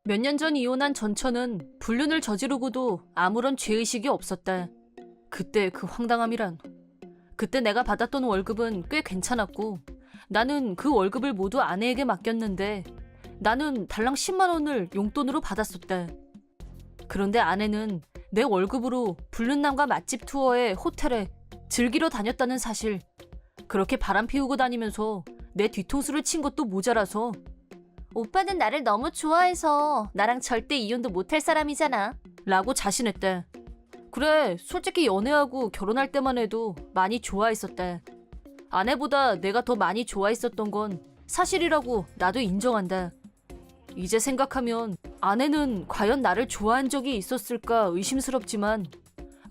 몇 년 전 이혼한 전처는 불륜을 저지르고도 아무런 죄의식이 없었다. 그때 그 황당함이란. 그때 내가 받았던 월급은 꽤 괜찮았고 나는 그 월급을 모두 아내에게 맡겼는데 나는 달랑 10만 원을 용돈으로 받았었다. 그런데 아내는 내 월급으로 불륜남과 맛집 투어에 호텔에 즐기러 다녔다는 사실, 그렇게 바람 피우고 다니면서 내 뒤통수를 친 것도 모자라서 오빠는 나를 너무 좋아해서 나랑 절대 이혼도 못할 사람이잖아 라고 자신했대. 그래, 솔직히 연애하고 결혼할 때만 해도 많이 좋아했었대. 아내보다 내가 더 많이 좋아했었던 건 사실이라고 나도 인정한다. 이제 생각하면 아내는 과연 나를 좋아한 적이 있었을까 의심스럽지만,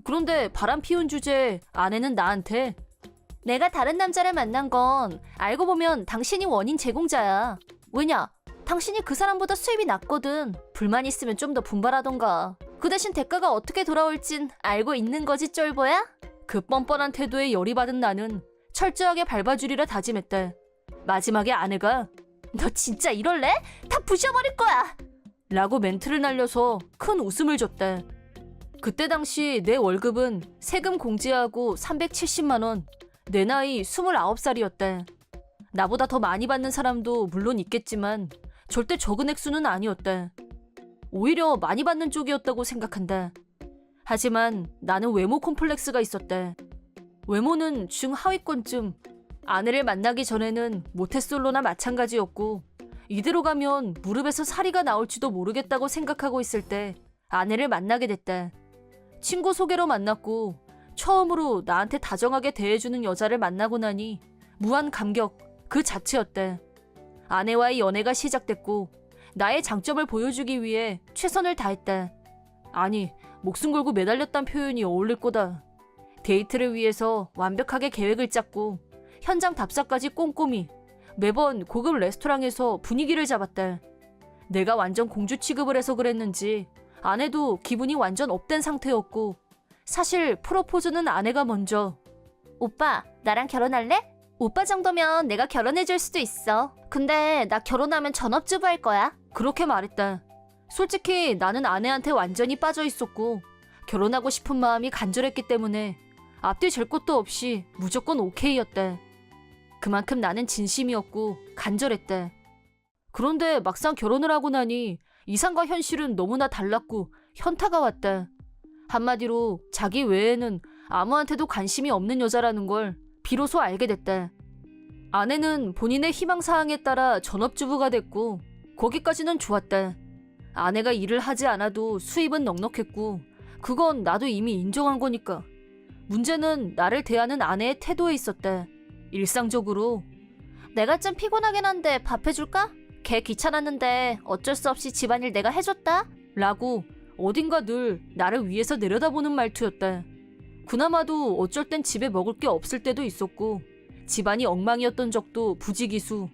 그런데 바람 피운 주제에 아내는 나한테 내가 다른 남자를 만난 건 알고 보면 당신이 원인 제공자야. 왜냐? 당신이 그 사람보다 수입이 낮거든. 불만 있으면 좀 더 분발하던가. 그 대신 대가가 어떻게 돌아올진 알고 있는 거지, 쫄보야? 그 뻔뻔한 태도에 열이 받은 나는 철저하게 밟아주리라 다짐했다. 마지막에 아내가 너 진짜 이럴래? 다 부셔버릴 거야! 라고 멘트를 날려서 큰 웃음을 줬다. 그때 당시 내 월급은 세금 공제하고 370만 원, 내 나이 29살이었다. 나보다 더 많이 받는 사람도 물론 있겠지만 절대 적은 액수는 아니었다. 오히려 많이 받는 쪽이었다고 생각한다. 하지만 나는 외모 콤플렉스가 있었다. 외모는 중하위권쯤. 아내를 만나기 전에는 모태솔로나 마찬가지였고 이대로 가면 무릎에서 사리가 나올지도 모르겠다고 생각하고 있을 때 아내를 만나게 됐다. 친구 소개로 만났고 처음으로 나한테 다정하게 대해주는 여자를 만나고 나니 무한 감격 그 자체였다. 아내와의 연애가 시작됐고 나의 장점을 보여주기 위해 최선을 다했다. 아니, 목숨 걸고 매달렸단 표현이 어울릴 거다. 데이트를 위해서 완벽하게 계획을 짰고 현장 답사까지 꼼꼼히 매번 고급 레스토랑에서 분위기를 잡았다. 내가 완전 공주 취급을 해서 그랬는지 아내도 기분이 완전 업된 상태였고 사실 프로포즈는 아내가 먼저. 오빠, 나랑 결혼할래? 오빠 정도면 내가 결혼해줄 수도 있어. 근데 나 결혼하면 전업주부 할 거야. 그렇게 말했다. 솔직히 나는 아내한테 완전히 빠져 있었고 결혼하고 싶은 마음이 간절했기 때문에 앞뒤 잴 것도 없이 무조건 오케이였다. 그만큼 나는 진심이었고 간절했다. 그런데 막상 결혼을 하고 나니 이상과 현실은 너무나 달랐고 현타가 왔다. 한마디로 자기 외에는 아무한테도 관심이 없는 여자라는 걸 비로소 알게 됐다. 아내는 본인의 희망사항에 따라 전업주부가 됐고 거기까지는 좋았다. 아내가 일을 하지 않아도 수입은 넉넉했고 그건 나도 이미 인정한 거니까. 문제는 나를 대하는 아내의 태도에 있었다. 일상적으로 내가 좀 피곤하긴 한데 밥 해줄까? 걔 귀찮았는데 어쩔 수 없이 집안일 내가 해줬다? 라고 어딘가 늘 나를 위해서 내려다보는 말투였다. 그나마도 어쩔 땐 집에 먹을 게 없을 때도 있었고 집안이 엉망이었던 적도 부지기수.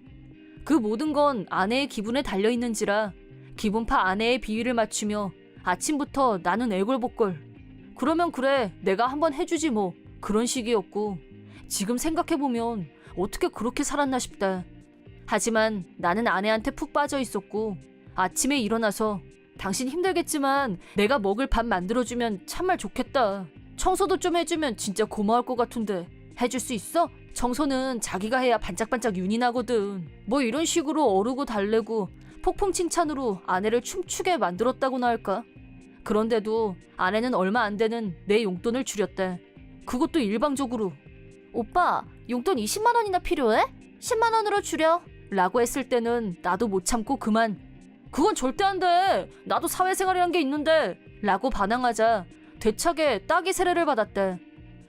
그 모든 건 아내의 기분에 달려있는지라 기분파 아내의 비위를 맞추며 아침부터 나는 애걸복걸. 그러면 그래, 내가 한번 해주지 뭐, 그런 식이었고 지금 생각해보면 어떻게 그렇게 살았나 싶다. 하지만 나는 아내한테 푹 빠져 있었고 아침에 일어나서 당신 힘들겠지만 내가 먹을 밥 만들어주면 참말 좋겠다. 청소도 좀 해주면 진짜 고마울 것 같은데 해줄 수 있어? 청소는 자기가 해야 반짝반짝 윤이 나거든. 뭐 이런 식으로 어르고 달래고 폭풍 칭찬으로 아내를 춤추게 만들었다고나 할까? 그런데도 아내는 얼마 안 되는 내 용돈을 줄였다. 그것도 일방적으로. 오빠, 용돈 20만 원이나 필요해? 10만 원으로 줄여. 라고 했을 때는 나도 못 참고 그만. 그건 절대 안 돼. 나도 사회생활이란 게 있는데. 라고 반항하자 되차게 따기 세례를 받았대.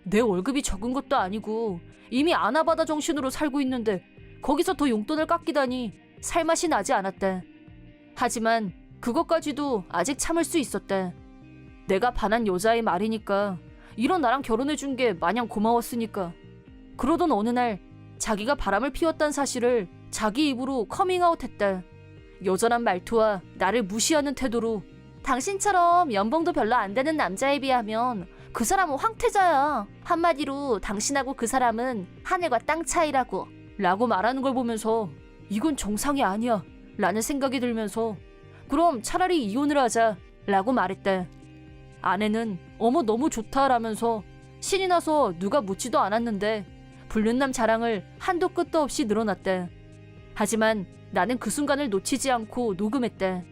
내 월급이 적은 것도 아니고 이미 아나바다 정신으로 살고 있는데 거기서 더 용돈을 깎이다니 살맛이 나지 않았대. 하지만 그것까지도 아직 참을 수 있었대. 내가 반한 여자의 말이니까, 이런 나랑 결혼해준 게 마냥 고마웠으니까. 그러던 어느 날 자기가 바람을 피웠단 사실을 자기 입으로 커밍아웃했다. 여전한 말투와 나를 무시하는 태도로 당신처럼 연봉도 별로 안 되는 남자에 비하면 그 사람은 황태자야. 한마디로 당신하고 그 사람은 하늘과 땅 차이라고. 라고 말하는 걸 보면서 이건 정상이 아니야 라는 생각이 들면서 그럼 차라리 이혼을 하자 라고 말했대. 아내는 어머 너무 좋다 라면서 신이 나서 누가 묻지도 않았는데 불륜남 자랑을 한도 끝도 없이 늘어났대. 하지만 나는 그 순간을 놓치지 않고 녹음했대.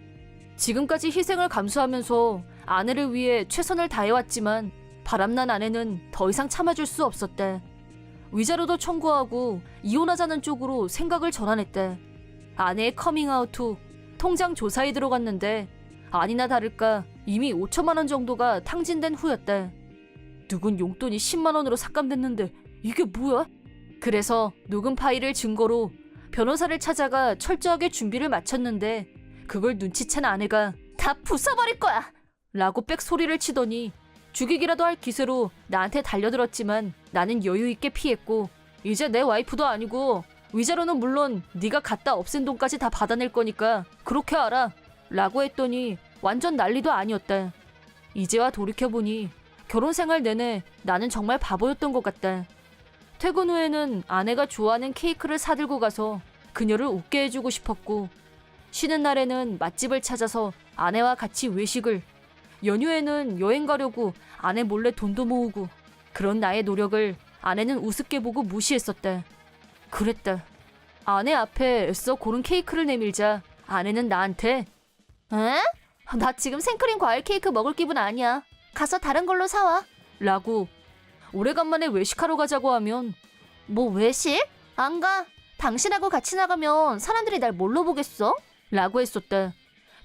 지금까지 희생을 감수하면서 아내를 위해 최선을 다해왔지만 바람난 아내는 더 이상 참아줄 수 없었대. 위자료도 청구하고 이혼하자는 쪽으로 생각을 전환했대. 아내의 커밍아웃 후 통장 조사에 들어갔는데 아니나 다를까 이미 5천만 원 정도가 탕진된 후였대. 누군 용돈이 10만 원으로 삭감됐는데 이게 뭐야? 그래서 녹음 파일을 증거로 변호사를 찾아가 철저하게 준비를 마쳤는데 그걸 눈치챈 아내가 다 부숴버릴 거야! 라고 빽소리를 치더니 죽이기라도 할 기세로 나한테 달려들었지만 나는 여유있게 피했고 이제 내 와이프도 아니고 위자료는 물론 네가 갖다 없앤 돈까지 다 받아낼 거니까 그렇게 알아 라고 했더니 완전 난리도 아니었다. 이제와 돌이켜보니 결혼 생활 내내 나는 정말 바보였던 것 같다. 퇴근 후에는 아내가 좋아하는 케이크를 사들고 가서 그녀를 웃게 해주고 싶었고 쉬는 날에는 맛집을 찾아서 아내와 같이 외식을, 연휴에는 여행 가려고 아내 몰래 돈도 모으고 그런 나의 노력을 아내는 우습게 보고 무시했었다. 그랬다. 아내 앞에 애써 고른 케이크를 내밀자 아내는 나한테 에? 나 지금 생크림 과일 케이크 먹을 기분 아니야. 가서 다른 걸로 사와. 라고 오래간만에 외식하러 가자고 하면 뭐 외식? 안 가. 당신하고 같이 나가면 사람들이 날 뭘로 보겠어? 라고 했었다.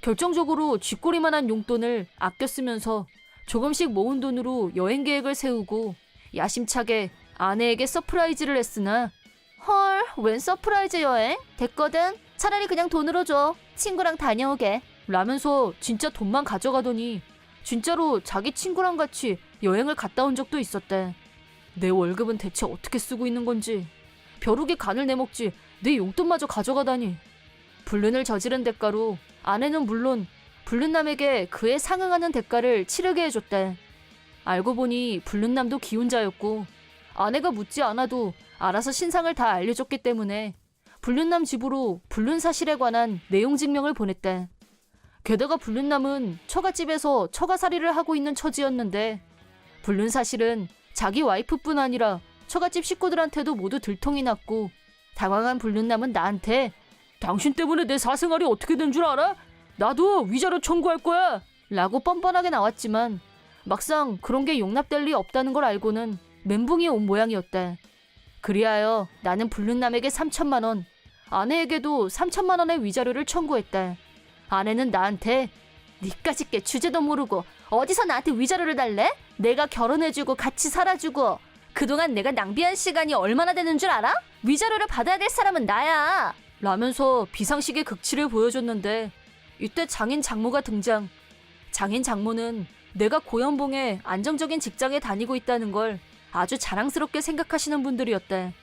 결정적으로 쥐꼬리만한 용돈을 아껴 쓰면서 조금씩 모은 돈으로 여행 계획을 세우고 야심차게 아내에게 서프라이즈를 했으나 헐, 웬 서프라이즈 여행? 됐거든. 차라리 그냥 돈으로 줘. 친구랑 다녀오게. 라면서 진짜 돈만 가져가더니 진짜로 자기 친구랑 같이 여행을 갔다 온 적도 있었대. 내 월급은 대체 어떻게 쓰고 있는 건지, 벼룩에 간을 내먹지 내 용돈마저 가져가다니. 불륜을 저지른 대가로 아내는 물론 불륜남에게 그에 상응하는 대가를 치르게 해줬대. 알고 보니 불륜남도 기혼자였고 아내가 묻지 않아도 알아서 신상을 다 알려줬기 때문에 불륜남 집으로 불륜 사실에 관한 내용 증명을 보냈대. 게다가 불륜남은 처갓집에서 처가살이를 하고 있는 처지였는데 불륜 사실은 자기 와이프뿐 아니라 처갓집 식구들한테도 모두 들통이 났고 당황한 불륜남은 나한테 당신 때문에 내 사생활이 어떻게 된 줄 알아? 나도 위자료 청구할 거야! 라고 뻔뻔하게 나왔지만 막상 그런 게 용납될 리 없다는 걸 알고는 멘붕이 온 모양이었다. 그리하여 나는 불륜남에게 3천만 원, 아내에게도 3천만 원의 위자료를 청구했다. 아내는 나한테 니까짓 게 주제도 모르고 어디서 나한테 위자료를 달래? 내가 결혼해주고 같이 살아주고 그동안 내가 낭비한 시간이 얼마나 되는 줄 알아? 위자료를 받아야 될 사람은 나야! 라면서 비상식의 극치를 보여줬는데 이때 장인 장모가 등장. 장인 장모는 내가 고연봉에 안정적인 직장에 다니고 있다는 걸 아주 자랑스럽게 생각하시는 분들이었대.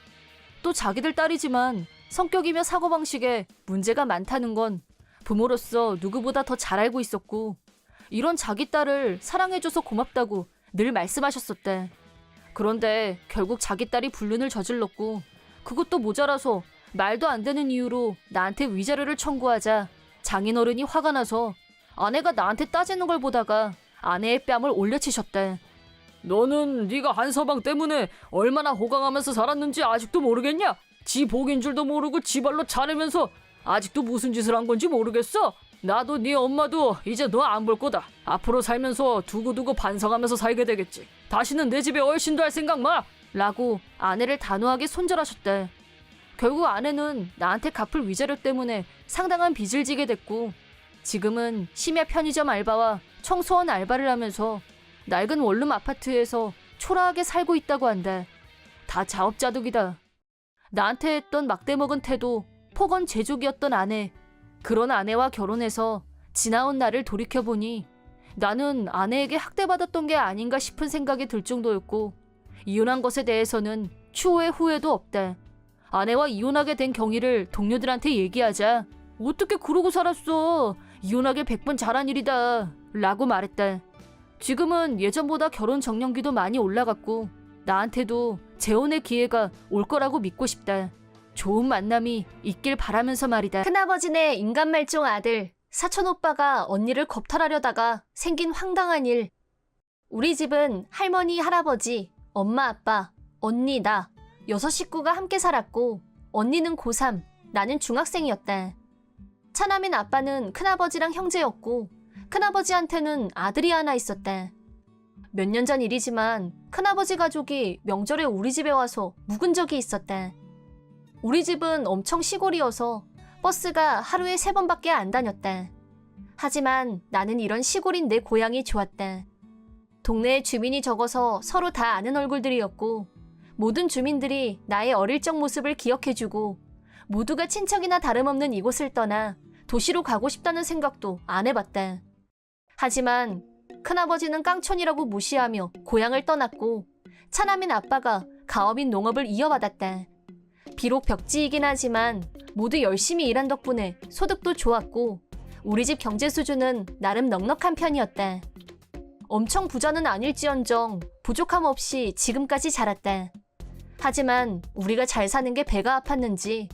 또 자기들 딸이지만 성격이며 사고방식에 문제가 많다는 건 부모로서 누구보다 더 잘 알고 있었고 이런 자기 딸을 사랑해줘서 고맙다고 늘 말씀하셨었대. 그런데 결국 자기 딸이 불륜을 저질렀고 그것도 모자라서 말도 안 되는 이유로 나한테 위자료를 청구하자 장인어른이 화가 나서 아내가 나한테 따지는 걸 보다가 아내의 뺨을 올려치셨대. 너는 네가 한서방 때문에 얼마나 호강하면서 살았는지 아직도 모르겠냐? 지 복인 줄도 모르고 지 발로 자르면서 아직도 무슨 짓을 한 건지 모르겠어? 나도 네 엄마도 이제 너 안 볼 거다. 앞으로 살면서 두고두고 반성하면서 살게 되겠지. 다시는 내 집에 얼씬도 할 생각 마! 라고 아내를 단호하게 손절하셨대. 결국 아내는 나한테 갚을 위자료 때문에 상당한 빚을 지게 됐고 지금은 심야 편의점 알바와 청소원 알바를 하면서 낡은 원룸 아파트에서 초라하게 살고 있다고 한다. 다 자업자득이다. 나한테 했던 막대먹은 태도, 폭언 제조기였던 아내. 그런 아내와 결혼해서 지나온 나를 돌이켜보니 나는 아내에게 학대받았던 게 아닌가 싶은 생각이 들 정도였고 이혼한 것에 대해서는 추후에 후회도 없다. 아내와 이혼하게 된 경위를 동료들한테 얘기하자 어떻게 그러고 살았어? 이혼하길 100번 잘한 일이다. 라고 말했다. 지금은 예전보다 결혼 정년기도 많이 올라갔고 나한테도 재혼의 기회가 올 거라고 믿고 싶다. 좋은 만남이 있길 바라면서 말이다. 큰아버지네 인간말종 아들 사촌 오빠가 언니를 겁탈하려다가 생긴 황당한 일. 우리 집은 할머니, 할아버지, 엄마, 아빠, 언니, 나 6식구가 함께 살았고 언니는 고3, 나는 중학생이었다. 차남인 아빠는 큰아버지랑 형제였고 큰아버지한테는 아들이 하나 있었다. 몇 년 전 일이지만 큰아버지 가족이 명절에 우리 집에 와서 묵은 적이 있었다. 우리 집은 엄청 시골이어서 버스가 하루에 3번밖에 안 다녔다. 하지만 나는 이런 시골인 내 고향이 좋았다. 동네에 주민이 적어서 서로 다 아는 얼굴들이었고 모든 주민들이 나의 어릴 적 모습을 기억해주고 모두가 친척이나 다름없는 이곳을 떠나 도시로 가고 싶다는 생각도 안 해봤다. 하지만 큰아버지는 깡촌이라고 무시하며 고향을 떠났고 차남인 아빠가 가업인 농업을 이어받았다. 비록 벽지이긴 하지만 모두 열심히 일한 덕분에 소득도 좋았고 우리 집 경제 수준은 나름 넉넉한 편이었다. 엄청 부자는 아닐지언정 부족함 없이 지금까지 자랐다. 하지만 우리가 잘 사는 게 배가 아팠는지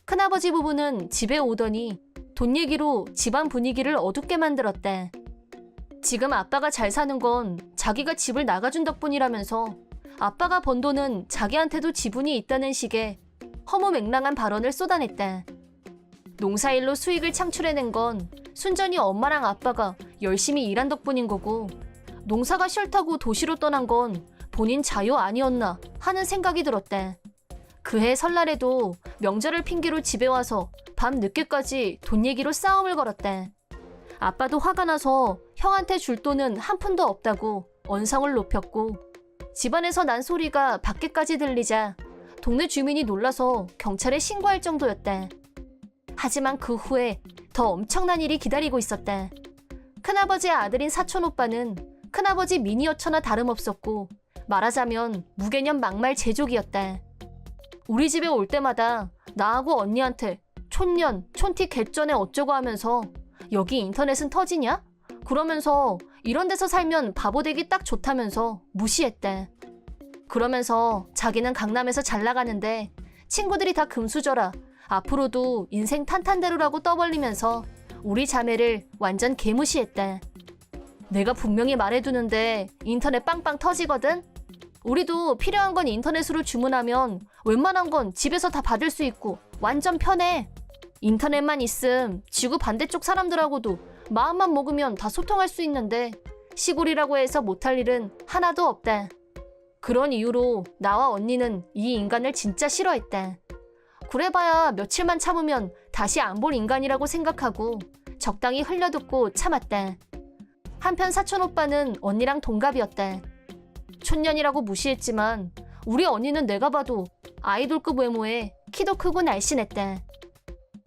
큰아버지 부부는 집에 오더니 돈 얘기로 집안 분위기를 어둡게 만들었다. 지금 아빠가 잘 사는 건 자기가 집을 나가준 덕분이라면서 아빠가 번 돈은 자기한테도 지분이 있다는 식의 허무맹랑한 발언을 쏟아냈다. 농사일로 수익을 창출해낸 건 순전히 엄마랑 아빠가 열심히 일한 덕분인 거고 농사가 싫다고 도시로 떠난 건 본인 자유 아니었나 하는 생각이 들었다. 그해 설날에도 명절을 핑계로 집에 와서 밤 늦게까지 돈 얘기로 싸움을 걸었다. 아빠도 화가 나서 형한테 줄 돈은 한 푼도 없다고 언성을 높였고 집안에서 난 소리가 밖에까지 들리자 동네 주민이 놀라서 경찰에 신고할 정도였다. 하지만 그 후에 더 엄청난 일이 기다리고 있었다. 큰아버지의 아들인 사촌 오빠는 큰아버지 미니어처나 다름없었고 말하자면 무개념 막말 제족이었다. 우리 집에 올 때마다 나하고 언니한테 촌년, 촌티 개쩌네 어쩌고 하면서 여기 인터넷은 터지냐? 그러면서 이런 데서 살면 바보 되기 딱 좋다면서 무시했대. 그러면서 자기는 강남에서 잘 나가는데 친구들이 다 금수저라 앞으로도 인생 탄탄대로라고 떠벌리면서 우리 자매를 완전 개무시했대. 내가 분명히 말해두는데 인터넷 빵빵 터지거든? 우리도 필요한 건 인터넷으로 주문하면 웬만한 건 집에서 다 받을 수 있고 완전 편해. 인터넷만 있음 지구 반대쪽 사람들하고도 마음만 먹으면 다 소통할 수 있는데 시골이라고 해서 못할 일은 하나도 없다. 그런 이유로 나와 언니는 이 인간을 진짜 싫어했다. 그래봐야 며칠만 참으면 다시 안 볼 인간이라고 생각하고 적당히 흘려듣고 참았다. 한편 사촌 오빠는 언니랑 동갑이었다. 촌년이라고 무시했지만 우리 언니는 내가 봐도 아이돌급 외모에 키도 크고 날씬했다.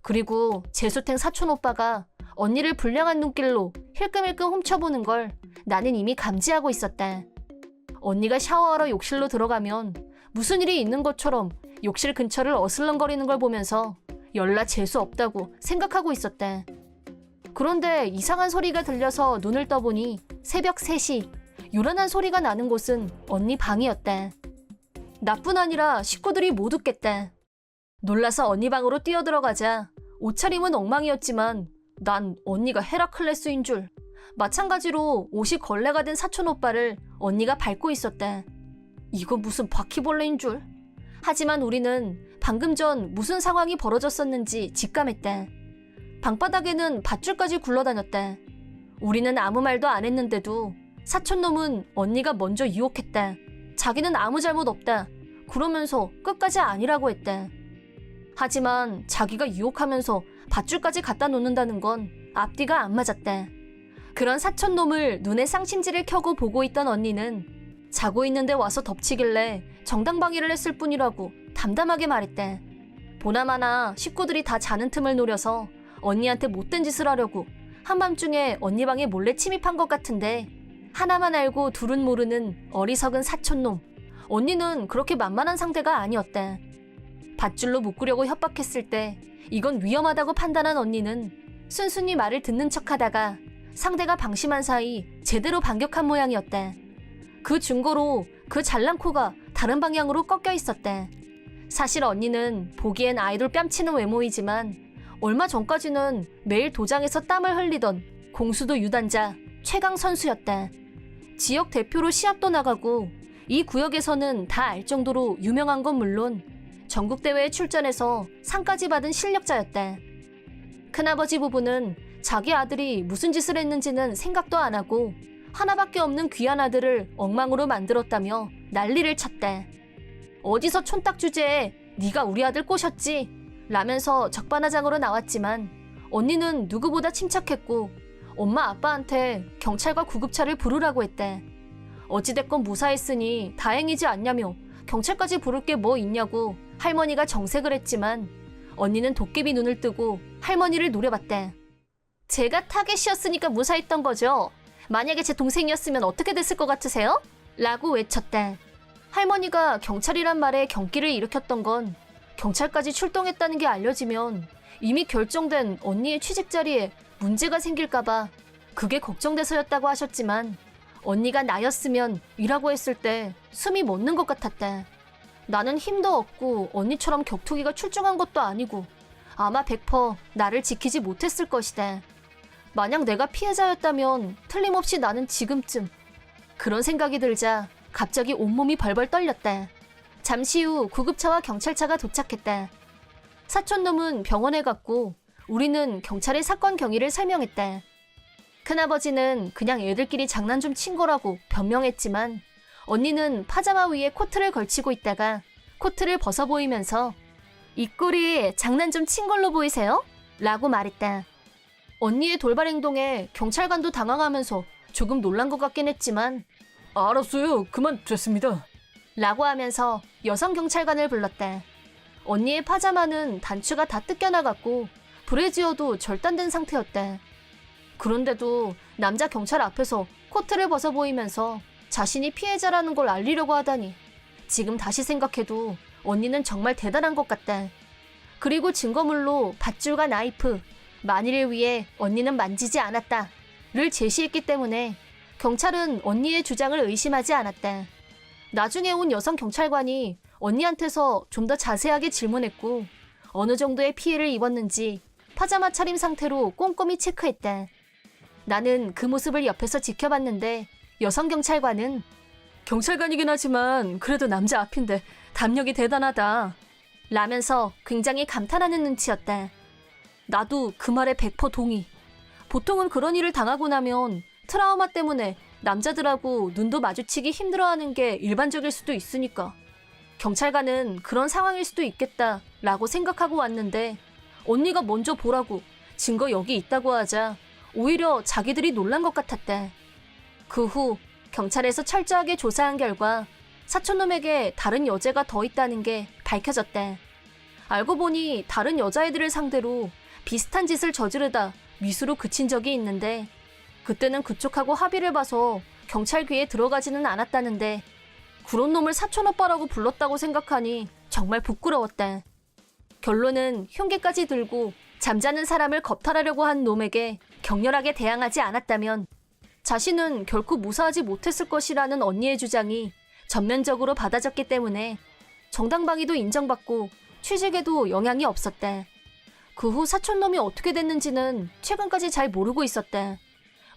그리고 재수탱 사촌 오빠가 언니를 불량한 눈길로 힐끔힐끔 훔쳐보는 걸 나는 이미 감지하고 있었다. 언니가 샤워하러 욕실로 들어가면 무슨 일이 있는 것처럼 욕실 근처를 어슬렁거리는 걸 보면서 열나 재수 없다고 생각하고 있었다. 그런데 이상한 소리가 들려서 눈을 떠보니 새벽 3시 요란한 소리가 나는 곳은 언니 방이었다. 나뿐 아니라 식구들이 못 웃겠다. 놀라서 언니 방으로 뛰어들어가자 옷차림은 엉망이었지만 난 언니가 헤라클레스인 줄. 마찬가지로 옷이 걸레가 된 사촌 오빠를 언니가 밟고 있었다. 이거 무슨 바퀴벌레인 줄. 하지만 우리는 방금 전 무슨 상황이 벌어졌었는지 직감했다. 방바닥에는 밧줄까지 굴러다녔다. 우리는 아무 말도 안 했는데도 사촌놈은 언니가 먼저 유혹했다. 자기는 아무 잘못 없다. 그러면서 끝까지 아니라고 했다. 하지만 자기가 유혹하면서 밧줄까지 갖다 놓는다는 건 앞뒤가 안 맞았다. 그런 사촌놈을 눈에 쌍심지를 켜고 보고 있던 언니는 자고 있는데 와서 덮치길래 정당방위를 했을 뿐이라고 담담하게 말했대. 보나마나 식구들이 다 자는 틈을 노려서 언니한테 못된 짓을 하려고 한밤중에 언니 방에 몰래 침입한 것 같은데 하나만 알고 둘은 모르는 어리석은 사촌놈. 언니는 그렇게 만만한 상대가 아니었대. 밧줄로 묶으려고 협박했을 때 이건 위험하다고 판단한 언니는 순순히 말을 듣는 척하다가 상대가 방심한 사이 제대로 반격한 모양이었대. 그 증거로 그 잘난 코가 다른 방향으로 꺾여 있었대. 사실 언니는 보기엔 아이돌 뺨치는 외모이지만 얼마 전까지는 매일 도장에서 땀을 흘리던 공수도 유단자 최강 선수였다. 지역 대표로 시합도 나가고 이 구역에서는 다 알 정도로 유명한 건 물론 전국대회에 출전해서 상까지 받은 실력자였다. 큰아버지 부부는 자기 아들이 무슨 짓을 했는지는 생각도 안 하고 하나밖에 없는 귀한 아들을 엉망으로 만들었다며 난리를 쳤대. 어디서 촌딱 주제에 네가 우리 아들 꼬셨지? 라면서 적반하장으로 나왔지만 언니는 누구보다 침착했고 엄마 아빠한테 경찰과 구급차를 부르라고 했대. 어찌됐건 무사했으니 다행이지 않냐며 경찰까지 부를 게 뭐 있냐고 할머니가 정색을 했지만 언니는 도깨비 눈을 뜨고 할머니를 노려봤대. 제가 타겟이었으니까 무사했던 거죠. 만약에 제 동생이었으면 어떻게 됐을 것 같으세요? 라고 외쳤대. 할머니가 경찰이란 말에 경기를 일으켰던 건 경찰까지 출동했다는 게 알려지면 이미 결정된 언니의 취직 자리에 문제가 생길까봐 그게 걱정돼서였다고 하셨지만 언니가 나였으면 이라고 했을 때 숨이 멎는 것 같았대. 나는 힘도 없고 언니처럼 격투기가 출중한 것도 아니고 아마 100% 나를 지키지 못했을 것이다. 만약 내가 피해자였다면 틀림없이 나는 지금쯤. 그런 생각이 들자 갑자기 온몸이 벌벌 떨렸다. 잠시 후 구급차와 경찰차가 도착했다. 사촌놈은 병원에 갔고 우리는 경찰에 사건 경위를 설명했다. 큰아버지는 그냥 애들끼리 장난 좀 친 거라고 변명했지만 언니는 파자마 위에 코트를 걸치고 있다가 코트를 벗어 보이면서 이 꼴이 장난 좀 친 걸로 보이세요? 라고 말했다. 언니의 돌발 행동에 경찰관도 당황하면서 조금 놀란 것 같긴 했지만 알았어요. 그만 됐습니다. 라고 하면서 여성 경찰관을 불렀다. 언니의 파자마는 단추가 다 뜯겨나갔고 브래지어도 절단된 상태였다. 그런데도 남자 경찰 앞에서 코트를 벗어 보이면서 자신이 피해자라는 걸 알리려고 하다니 지금 다시 생각해도 언니는 정말 대단한 것 같다. 그리고 증거물로 밧줄과 나이프, 만일을 위해 언니는 만지지 않았다를 제시했기 때문에 경찰은 언니의 주장을 의심하지 않았다. 나중에 온 여성 경찰관이 언니한테서 좀 더 자세하게 질문했고 어느 정도의 피해를 입었는지 파자마 차림 상태로 꼼꼼히 체크했다. 나는 그 모습을 옆에서 지켜봤는데 여성 경찰관은 경찰관이긴 하지만 그래도 남자 앞인데 담력이 대단하다 라면서 굉장히 감탄하는 눈치였다. 나도 그 말에 100% 동의. 보통은 그런 일을 당하고 나면 트라우마 때문에 남자들하고 눈도 마주치기 힘들어하는 게 일반적일 수도 있으니까 경찰관은 그런 상황일 수도 있겠다 라고 생각하고 왔는데 언니가 먼저 보라고 증거 여기 있다고 하자 오히려 자기들이 놀란 것 같았대. 그 후 경찰에서 철저하게 조사한 결과 사촌놈에게 다른 여자가 더 있다는 게 밝혀졌대. 알고 보니 다른 여자애들을 상대로 비슷한 짓을 저지르다 미수로 그친 적이 있는데 그때는 그쪽하고 합의를 봐서 경찰 귀에 들어가지는 않았다는데 그런 놈을 사촌오빠라고 불렀다고 생각하니 정말 부끄러웠대. 결론은 흉기까지 들고 잠자는 사람을 겁탈하려고 한 놈에게 격렬하게 대항하지 않았다면 자신은 결코 무사하지 못했을 것이라는 언니의 주장이 전면적으로 받아졌기 때문에 정당방위도 인정받고 취직에도 영향이 없었대. 그 후 사촌놈이 어떻게 됐는지는 최근까지 잘 모르고 있었대.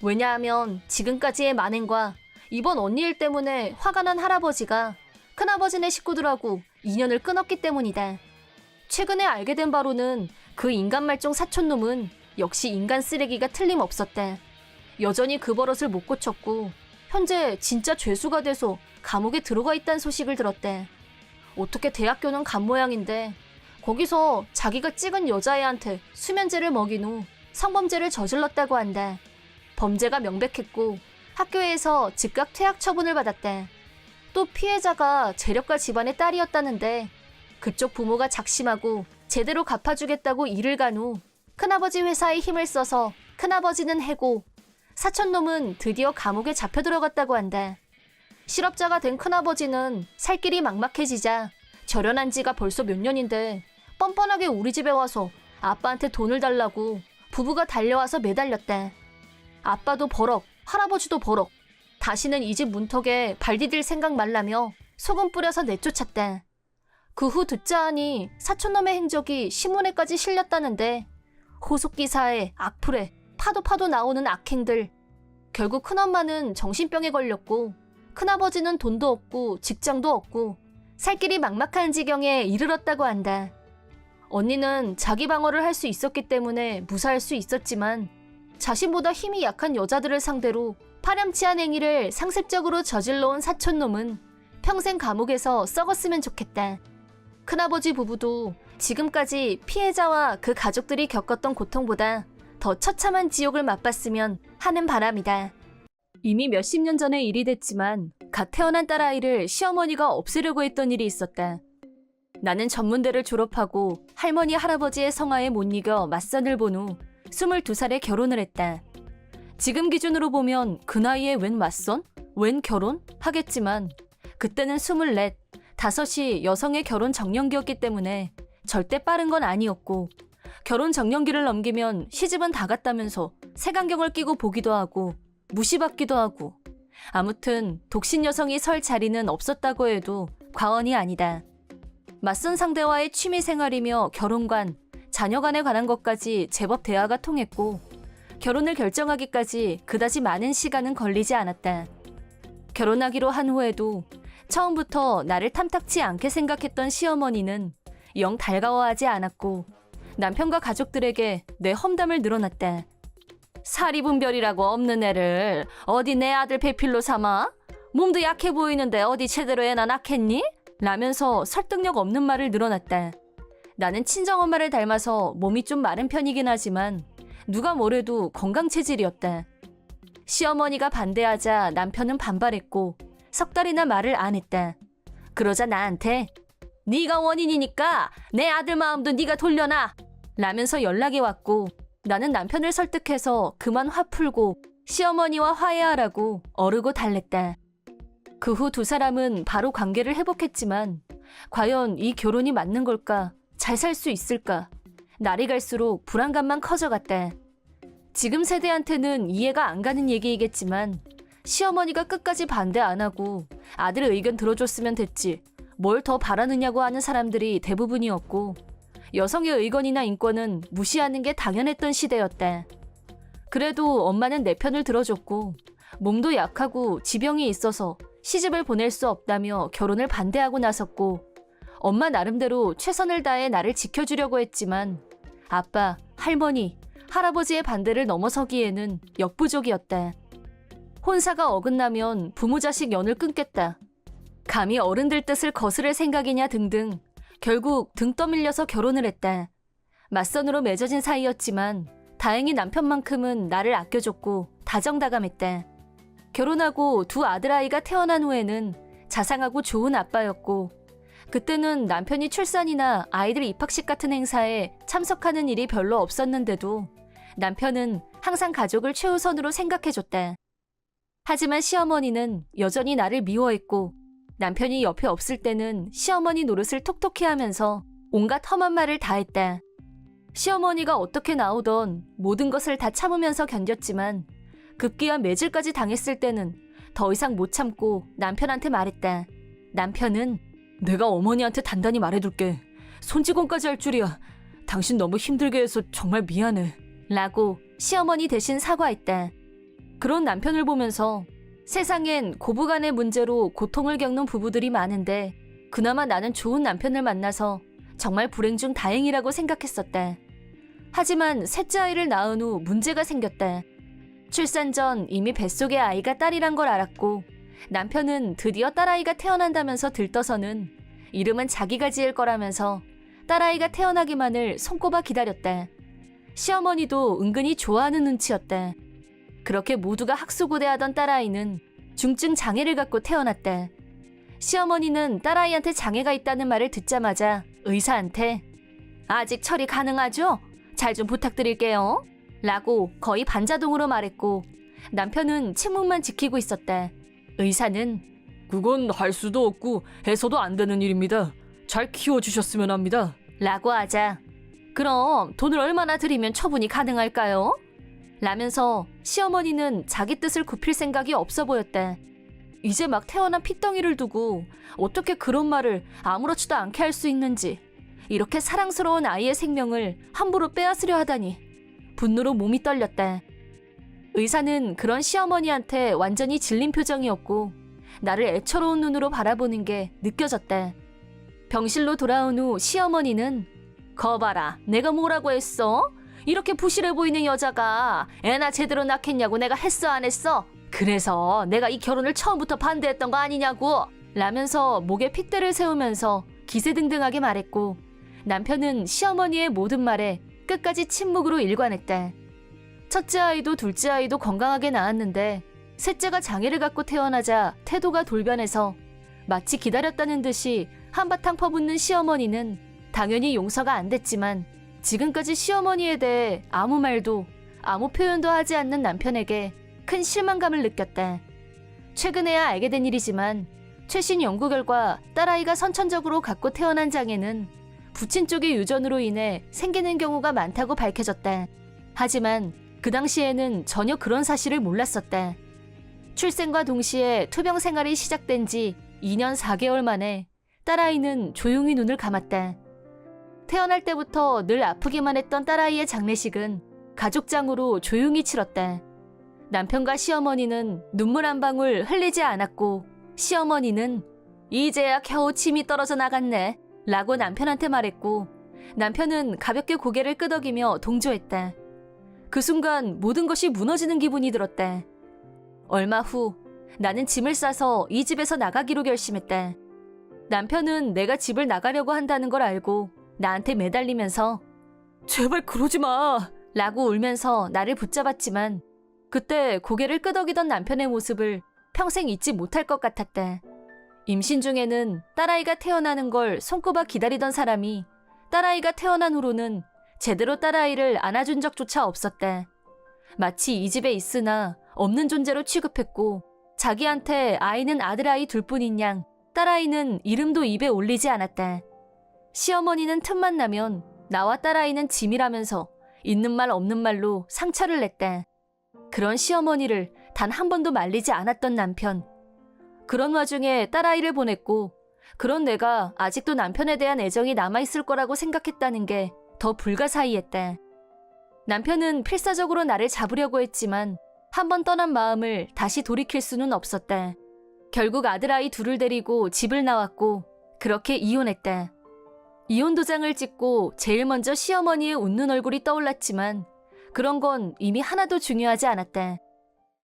왜냐하면 지금까지의 만행과 이번 언니 일 때문에 화가 난 할아버지가 큰아버지네 식구들하고 인연을 끊었기 때문이다. 최근에 알게 된 바로는 그 인간 말종 사촌놈은 역시 인간 쓰레기가 틀림없었대. 여전히 그 버릇을 못 고쳤고 현재 진짜 죄수가 돼서 감옥에 들어가 있다는 소식을 들었대. 어떻게 대학교는 간 모양인데 거기서 자기가 찍은 여자애한테 수면제를 먹인 후 성범죄를 저질렀다고 한다. 범죄가 명백했고 학교에서 즉각 퇴학 처분을 받았대. 또 피해자가 재력가 집안의 딸이었다는데 그쪽 부모가 작심하고 제대로 갚아주겠다고 일을 간 후 큰아버지 회사에 힘을 써서 큰아버지는 해고 사촌놈은 드디어 감옥에 잡혀 들어갔다고 한다. 실업자가 된 큰아버지는 살 길이 막막해지자 절연한 지가 벌써 몇 년인데 뻔뻔하게 우리 집에 와서 아빠한테 돈을 달라고 부부가 달려와서 매달렸대. 아빠도 버럭, 할아버지도 버럭. 다시는 이 집 문턱에 발 디딜 생각 말라며 소금 뿌려서 내쫓았대. 그 후 듣자 하니 사촌놈의 행적이 신문에까지 실렸다는데 호속기사에 악플에 파도 나오는 악행들. 결국 큰엄마는 정신병에 걸렸고 큰아버지는 돈도 없고 직장도 없고 살 길이 막막한 지경에 이르렀다고 한다. 언니는 자기 방어를 할 수 있었기 때문에 무사할 수 있었지만 자신보다 힘이 약한 여자들을 상대로 파렴치한 행위를 상습적으로 저질러온 사촌놈은 평생 감옥에서 썩었으면 좋겠다. 큰아버지 부부도 지금까지 피해자와 그 가족들이 겪었던 고통보다 더 처참한 지옥을 맛봤으면 하는 바람이다. 이미 몇십 년 전의 일이 됐지만 갓 태어난 딸아이를 시어머니가 없애려고 했던 일이 있었다. 나는 전문대를 졸업하고 할머니 할아버지의 성화에 못 이겨 맞선을 본 후 22살에 결혼을 했다. 지금 기준으로 보면 그 나이에 웬 맞선? 웬 결혼? 하겠지만 그때는 24, 5이 여성의 결혼 정년기였기 때문에 절대 빠른 건 아니었고 결혼 정년기를 넘기면 시집은 다 갔다면서 색안경을 끼고 보기도 하고 무시받기도 하고 아무튼 독신 여성이 설 자리는 없었다고 해도 과언이 아니다. 맞선 상대와의 취미 생활이며 결혼관, 자녀간에 관한 것까지 제법 대화가 통했고 결혼을 결정하기까지 그다지 많은 시간은 걸리지 않았다. 결혼하기로 한 후에도 처음부터 나를 탐탁치 않게 생각했던 시어머니는 영 달가워하지 않았고 남편과 가족들에게 내 험담을 늘어놨다. 사리분별이라고 없는 애를 어디 내 아들 배필로 삼아? 몸도 약해 보이는데 어디 제대로 애나 낳겠니? 라면서 설득력 없는 말을 늘어놨다. 나는 친정엄마를 닮아서 몸이 좀 마른 편이긴 하지만 누가 뭐래도 건강 체질이었다. 시어머니가 반대하자 남편은 반발했고 석 달이나 말을 안 했다. 그러자 나한테 네가 원인이니까 내 아들 마음도 네가 돌려놔! 라면서 연락이 왔고 나는 남편을 설득해서 그만 화 풀고 시어머니와 화해하라고 어르고 달랬다. 그 후 두 사람은 바로 관계를 회복했지만 과연 이 결혼이 맞는 걸까? 잘 살 수 있을까? 날이 갈수록 불안감만 커져갔다. 지금 세대한테는 이해가 안 가는 얘기이겠지만 시어머니가 끝까지 반대 안 하고 아들 의견 들어줬으면 됐지 뭘 더 바라느냐고 하는 사람들이 대부분이었고 여성의 의견이나 인권은 무시하는 게 당연했던 시대였다. 그래도 엄마는 내 편을 들어줬고 몸도 약하고 지병이 있어서 시집을 보낼 수 없다며 결혼을 반대하고 나섰고 엄마 나름대로 최선을 다해 나를 지켜주려고 했지만 아빠, 할머니, 할아버지의 반대를 넘어서기에는 역부족이었다. 혼사가 어긋나면 부모 자식 연을 끊겠다. 감히 어른들 뜻을 거스를 생각이냐 등등 결국 등 떠밀려서 결혼을 했다. 맞선으로 맺어진 사이였지만 다행히 남편만큼은 나를 아껴줬고 다정다감했다. 결혼하고 두 아들아이가 태어난 후에는 자상하고 좋은 아빠였고 그때는 남편이 출산이나 아이들 입학식 같은 행사에 참석하는 일이 별로 없었는데도 남편은 항상 가족을 최우선으로 생각해줬다. 하지만 시어머니는 여전히 나를 미워했고 남편이 옆에 없을 때는 시어머니 노릇을 톡톡히 하면서 온갖 험한 말을 다 했다. 시어머니가 어떻게 나오던 모든 것을 다 참으면서 견뎠지만 급기야 매질까지 당했을 때는 더 이상 못 참고 남편한테 말했다. 남편은 내가 어머니한테 단단히 말해둘게. 손직원까지 할 줄이야. 당신 너무 힘들게 해서 정말 미안해. 라고 시어머니 대신 사과했다. 그런 남편을 보면서 세상엔 고부간의 문제로 고통을 겪는 부부들이 많은데 그나마 나는 좋은 남편을 만나서 정말 불행 중 다행이라고 생각했었다. 하지만 셋째 아이를 낳은 후 문제가 생겼다. 출산 전 이미 뱃속의 아이가 딸이란 걸 알았고 남편은 드디어 딸아이가 태어난다면서 들떠서는 이름은 자기가 지을 거라면서 딸아이가 태어나기만을 손꼽아 기다렸다. 시어머니도 은근히 좋아하는 눈치였다. 그렇게 모두가 학수고대하던 딸아이는 중증 장애를 갖고 태어났다. 시어머니는 딸아이한테 장애가 있다는 말을 듣자마자 의사한테 아직 처리 가능하죠? 잘 좀 부탁드릴게요. 라고 거의 반자동으로 말했고 남편은 침묵만 지키고 있었다. 의사는 그건 할 수도 없고 해서도 안 되는 일입니다. 잘 키워주셨으면 합니다. 라고 하자 그럼 돈을 얼마나 드리면 처분이 가능할까요? 라면서 시어머니는 자기 뜻을 굽힐 생각이 없어 보였다. 이제 막 태어난 핏덩이를 두고 어떻게 그런 말을 아무렇지도 않게 할 수 있는지 이렇게 사랑스러운 아이의 생명을 함부로 빼앗으려 하다니 분노로 몸이 떨렸다. 의사는 그런 시어머니한테 완전히 질린 표정이었고 나를 애처로운 눈으로 바라보는 게 느껴졌다. 병실로 돌아온 후 시어머니는 거봐라, 내가 뭐라고 했어? 이렇게 부실해 보이는 여자가 애나 제대로 낳겠냐고 내가 했어 안 했어? 그래서 내가 이 결혼을 처음부터 반대했던 거 아니냐고? 라면서 목에 핏대를 세우면서 기세등등하게 말했고 남편은 시어머니의 모든 말에 끝까지 침묵으로 일관했다. 첫째 아이도 둘째 아이도 건강하게 낳았는데 셋째가 장애를 갖고 태어나자 태도가 돌변해서 마치 기다렸다는 듯이 한바탕 퍼붓는 시어머니는 당연히 용서가 안 됐지만 지금까지 시어머니에 대해 아무 말도 아무 표현도 하지 않는 남편에게 큰 실망감을 느꼈다. 최근에야 알게 된 일이지만 최신 연구 결과 딸아이가 선천적으로 갖고 태어난 장애는 부친 쪽의 유전으로 인해 생기는 경우가 많다고 밝혀졌다. 하지만 그 당시에는 전혀 그런 사실을 몰랐었다. 출생과 동시에 투병 생활이 시작된 지 2년 4개월 만에 딸아이는 조용히 눈을 감았다. 태어날 때부터 늘 아프기만 했던 딸아이의 장례식은 가족장으로 조용히 치렀다. 남편과 시어머니는 눈물 한 방울 흘리지 않았고 시어머니는 이제야 겨우 침이 떨어져 나갔네 라고 남편한테 말했고 남편은 가볍게 고개를 끄덕이며 동조했다. 그 순간 모든 것이 무너지는 기분이 들었다. 얼마 후 나는 짐을 싸서 이 집에서 나가기로 결심했다. 남편은 내가 집을 나가려고 한다는 걸 알고 나한테 매달리면서 제발 그러지 마 라고 울면서 나를 붙잡았지만 그때 고개를 끄덕이던 남편의 모습을 평생 잊지 못할 것 같았다. 임신 중에는 딸아이가 태어나는 걸 손꼽아 기다리던 사람이 딸아이가 태어난 후로는 제대로 딸아이를 안아준 적조차 없었다. 마치 이 집에 있으나 없는 존재로 취급했고 자기한테 아이는 아들아이 둘뿐인 양 딸아이는 이름도 입에 올리지 않았다. 시어머니는 틈만 나면 나와 딸아이는 짐이라면서 있는 말 없는 말로 상처를 냈다. 그런 시어머니를 단 한 번도 말리지 않았던 남편. 그런 와중에 딸아이를 보냈고 그런 내가 아직도 남편에 대한 애정이 남아있을 거라고 생각했다는 게 더 불가사의했다. 남편은 필사적으로 나를 잡으려고 했지만 한 번 떠난 마음을 다시 돌이킬 수는 없었다. 결국 아들아이 둘을 데리고 집을 나왔고 그렇게 이혼했다. 이혼 도장을 찍고 제일 먼저 시어머니의 웃는 얼굴이 떠올랐지만 그런 건 이미 하나도 중요하지 않았다.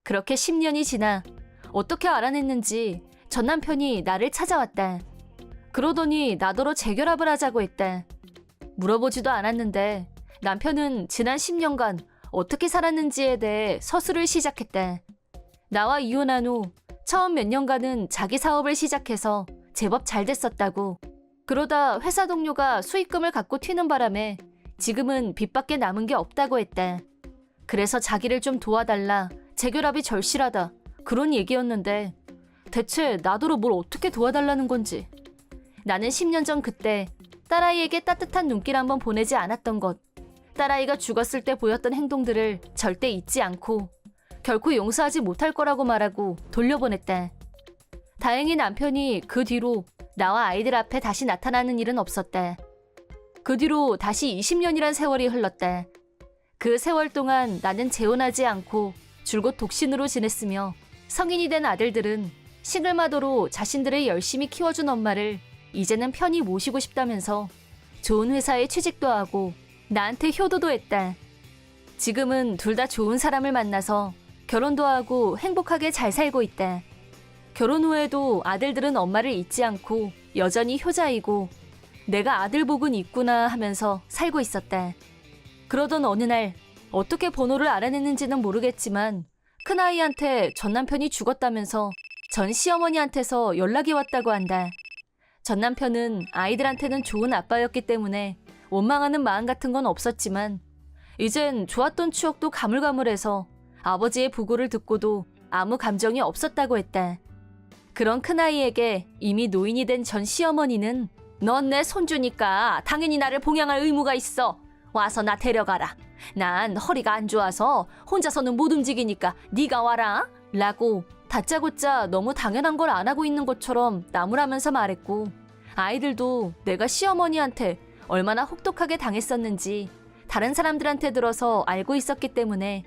그렇게 10년이 지나 어떻게 알아냈는지 전 남편이 나를 찾아왔다. 그러더니 나더러 재결합을 하자고 했다. 물어보지도 않았는데 남편은 지난 10년간 어떻게 살았는지에 대해 서술을 시작했다. 나와 이혼한 후 처음 몇 년간은 자기 사업을 시작해서 제법 잘 됐었다고. 그러다 회사 동료가 수익금을 갖고 튀는 바람에 지금은 빚밖에 남은 게 없다고 했다. 그래서 자기를 좀 도와달라, 재결합이 절실하다, 그런 얘기였는데 대체 나더러 뭘 어떻게 도와달라는 건지. 나는 10년 전 그때 딸아이에게 따뜻한 눈길 한번 보내지 않았던 것, 딸아이가 죽었을 때 보였던 행동들을 절대 잊지 않고 결코 용서하지 못할 거라고 말하고 돌려보냈다. 다행히 남편이 그 뒤로 나와 아이들 앞에 다시 나타나는 일은 없었다. 그 뒤로 다시 20년이란 세월이 흘렀다. 그 세월 동안 나는 재혼하지 않고 줄곧 독신으로 지냈으며 성인이 된 아들들은 싱글마더로 자신들을 열심히 키워준 엄마를 이제는 편히 모시고 싶다면서 좋은 회사에 취직도 하고 나한테 효도도 했다. 지금은 둘 다 좋은 사람을 만나서 결혼도 하고 행복하게 잘 살고 있다. 결혼 후에도 아들들은 엄마를 잊지 않고 여전히 효자이고 내가 아들 복은 있구나 하면서 살고 있었다. 그러던 어느 날 어떻게 번호를 알아냈는지는 모르겠지만 큰아이한테 전 남편이 죽었다면서 전 시어머니한테서 연락이 왔다고 한다. 전 남편은 아이들한테는 좋은 아빠였기 때문에 원망하는 마음 같은 건 없었지만 이젠 좋았던 추억도 가물가물해서 아버지의 부고를 듣고도 아무 감정이 없었다고 했다. 그런 큰아이에게 이미 노인이 된 전 시어머니는 넌 내 손주니까 당연히 나를 봉양할 의무가 있어. 와서 나 데려가라. 난 허리가 안 좋아서 혼자서는 못 움직이니까 네가 와라. 라고 다짜고짜 너무 당연한 걸 안 하고 있는 것처럼 나무라면서 말했고 아이들도 내가 시어머니한테 얼마나 혹독하게 당했었는지 다른 사람들한테 들어서 알고 있었기 때문에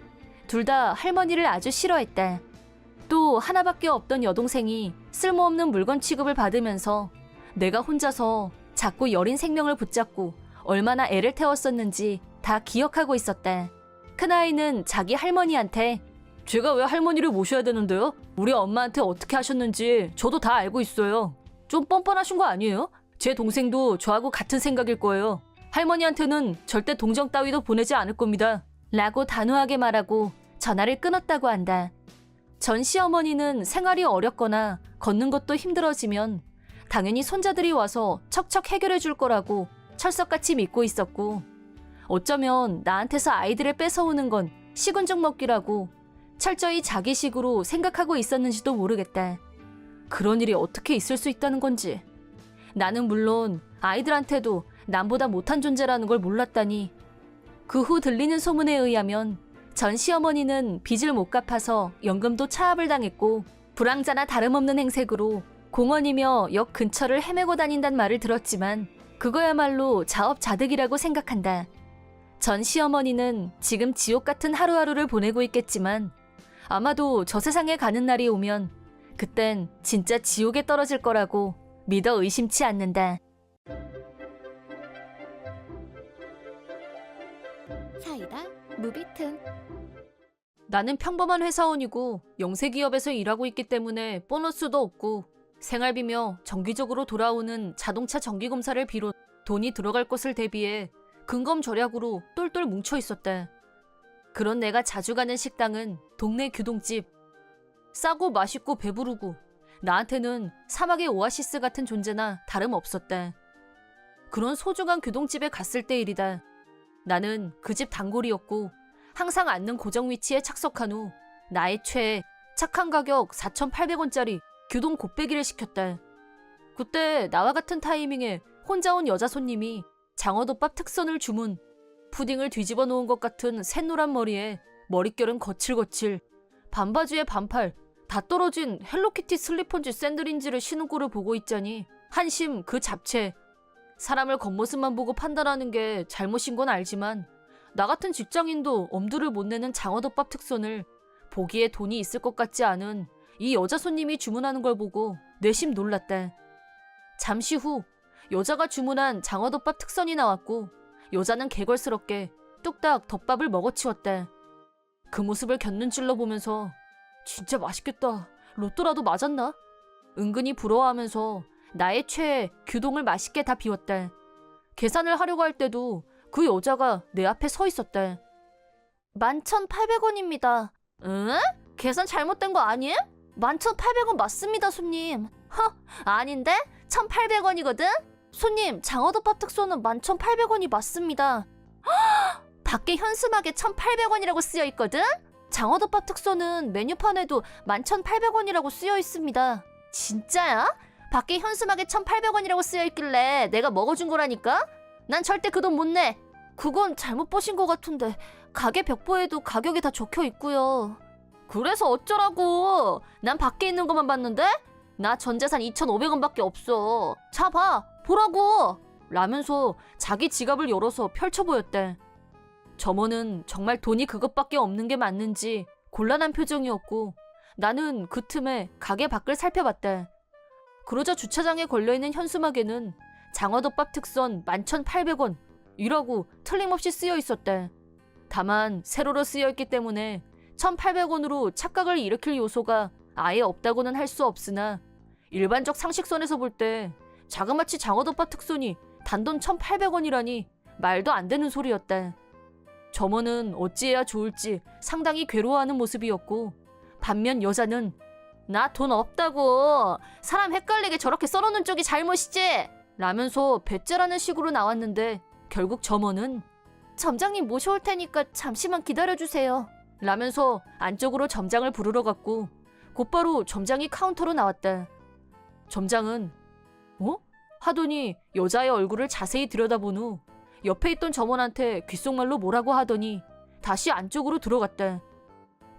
둘 다 할머니를 아주 싫어했다. 또 하나밖에 없던 여동생이 쓸모없는 물건 취급을 받으면서 내가 혼자서 자꾸 여린 생명을 붙잡고 얼마나 애를 태웠었는지 다 기억하고 있었다. 큰아이는 자기 할머니한테 제가 왜 할머니를 모셔야 되는데요? 우리 엄마한테 어떻게 하셨는지 저도 다 알고 있어요. 좀 뻔뻔하신 거 아니에요? 제 동생도 저하고 같은 생각일 거예요. 할머니한테는 절대 동정 따위도 보내지 않을 겁니다. 라고 단호하게 말하고 전화를 끊었다고 한다. 전 시어머니는 생활이 어렵거나 걷는 것도 힘들어지면 당연히 손자들이 와서 척척 해결해 줄 거라고 철석같이 믿고 있었고, 어쩌면 나한테서 아이들을 뺏어오는 건 식은죽 먹기라고 철저히 자기식으로 생각하고 있었는지도 모르겠다. 그런 일이 어떻게 있을 수 있다는 건지. 나는 물론 아이들한테도 남보다 못한 존재라는 걸 몰랐다니. 그 후 들리는 소문에 의하면 전 시어머니는 빚을 못 갚아서 연금도 차압을 당했고 불황자나 다름없는 행색으로 공원이며 역 근처를 헤매고 다닌단 말을 들었지만 그거야말로 자업자득이라고 생각한다. 전 시어머니는 지금 지옥 같은 하루하루를 보내고 있겠지만 아마도 저 세상에 가는 날이 오면 그땐 진짜 지옥에 떨어질 거라고 믿어 의심치 않는다. 사이다 무비튼. 나는 평범한 회사원이고 영세기업에서 일하고 있기 때문에 보너스도 없고 생활비며 정기적으로 돌아오는 자동차 정기검사를 비롯 돈이 들어갈 것을 대비해 근검절약으로 똘똘 뭉쳐 있었다. 그런 내가 자주 가는 식당은 동네 규동집. 싸고 맛있고 배부르고 나한테는 사막의 오아시스 같은 존재나 다름없었다. 그런 소중한 규동집에 갔을 때 일이다. 나는 그 집 단골이었고 항상 앉는 고정 위치에 착석한 후 나의 최애 착한 가격 4,800원짜리 규동 곱빼기를 시켰다. 그때 나와 같은 타이밍에 혼자 온 여자 손님이 장어덮밥 특선을 주문. 푸딩을 뒤집어 놓은 것 같은 샛노란 머리에 머릿결은 거칠거칠, 반바지에 반팔, 다 떨어진 헬로키티 슬리펀지 샌들인지를 신은 꼴을 보고 있자니 한심 그 잡채. 사람을 겉모습만 보고 판단하는 게 잘못인 건 알지만 나 같은 직장인도 엄두를 못 내는 장어덮밥 특선을 보기에 돈이 있을 것 같지 않은 이 여자 손님이 주문하는 걸 보고 내심 놀랐다. 잠시 후 여자가 주문한 장어덮밥 특선이 나왔고 여자는 개걸스럽게 뚝딱 덮밥을 먹어치웠다. 그 모습을 곁눈질러 보면서 진짜 맛있겠다. 로또라도 맞았나? 은근히 부러워하면서 나의 최애 규동을 맛있게 다 비웠다. 계산을 하려고 할 때도 그 여자가 내 앞에 서 있었다. 11,800원입니다. 응? 계산 잘못된 거 아니에요? 11,800원 맞습니다, 손님. 허, 아닌데? 1,800원이거든? 손님, 장어덮밥 특선은 11,800원이 맞습니다. 헉! 밖에 현수막에 1,800원이라고 쓰여 있거든? 장어덮밥 특선은 메뉴판에도 11,800원이라고 쓰여 있습니다. 진짜야? 밖에 현수막에 1,800원이라고 쓰여 있길래 내가 먹어준 거라니까? 난 절대 그 돈 못 내. 그건 잘못 보신 것 같은데 가게 벽보에도 가격이 다 적혀 있고요. 그래서 어쩌라고? 난 밖에 있는 것만 봤는데? 나 전재산 2,500원밖에 없어. 자 봐, 보라고! 라면서 자기 지갑을 열어서 펼쳐 보였대. 점원은 정말 돈이 그것밖에 없는 게 맞는지 곤란한 표정이었고 나는 그 틈에 가게 밖을 살펴봤대. 그러자 주차장에 걸려있는 현수막에는 장어덮밥 특선 11,800원 이라고 틀림없이 쓰여 있었대. 다만 세로로 쓰여 있기 때문에 1,800원으로 착각을 일으킬 요소가 아예 없다고는 할 수 없으나 일반적 상식선에서 볼 때 자그마치 장어덮밥 특선이 단돈 1,800원이라니 말도 안 되는 소리였다. 점원은 어찌해야 좋을지 상당히 괴로워하는 모습이었고 반면 여자는 나 돈 없다고, 사람 헷갈리게 저렇게 써놓는 쪽이 잘못이지 라면서 배째라는 식으로 나왔는데 결국 점원은 점장님 모셔올 테니까 잠시만 기다려주세요 라면서 안쪽으로 점장을 부르러 갔고 곧바로 점장이 카운터로 나왔다. 점장은 어? 하더니 여자의 얼굴을 자세히 들여다본 후 옆에 있던 점원한테 귓속말로 뭐라고 하더니 다시 안쪽으로 들어갔다.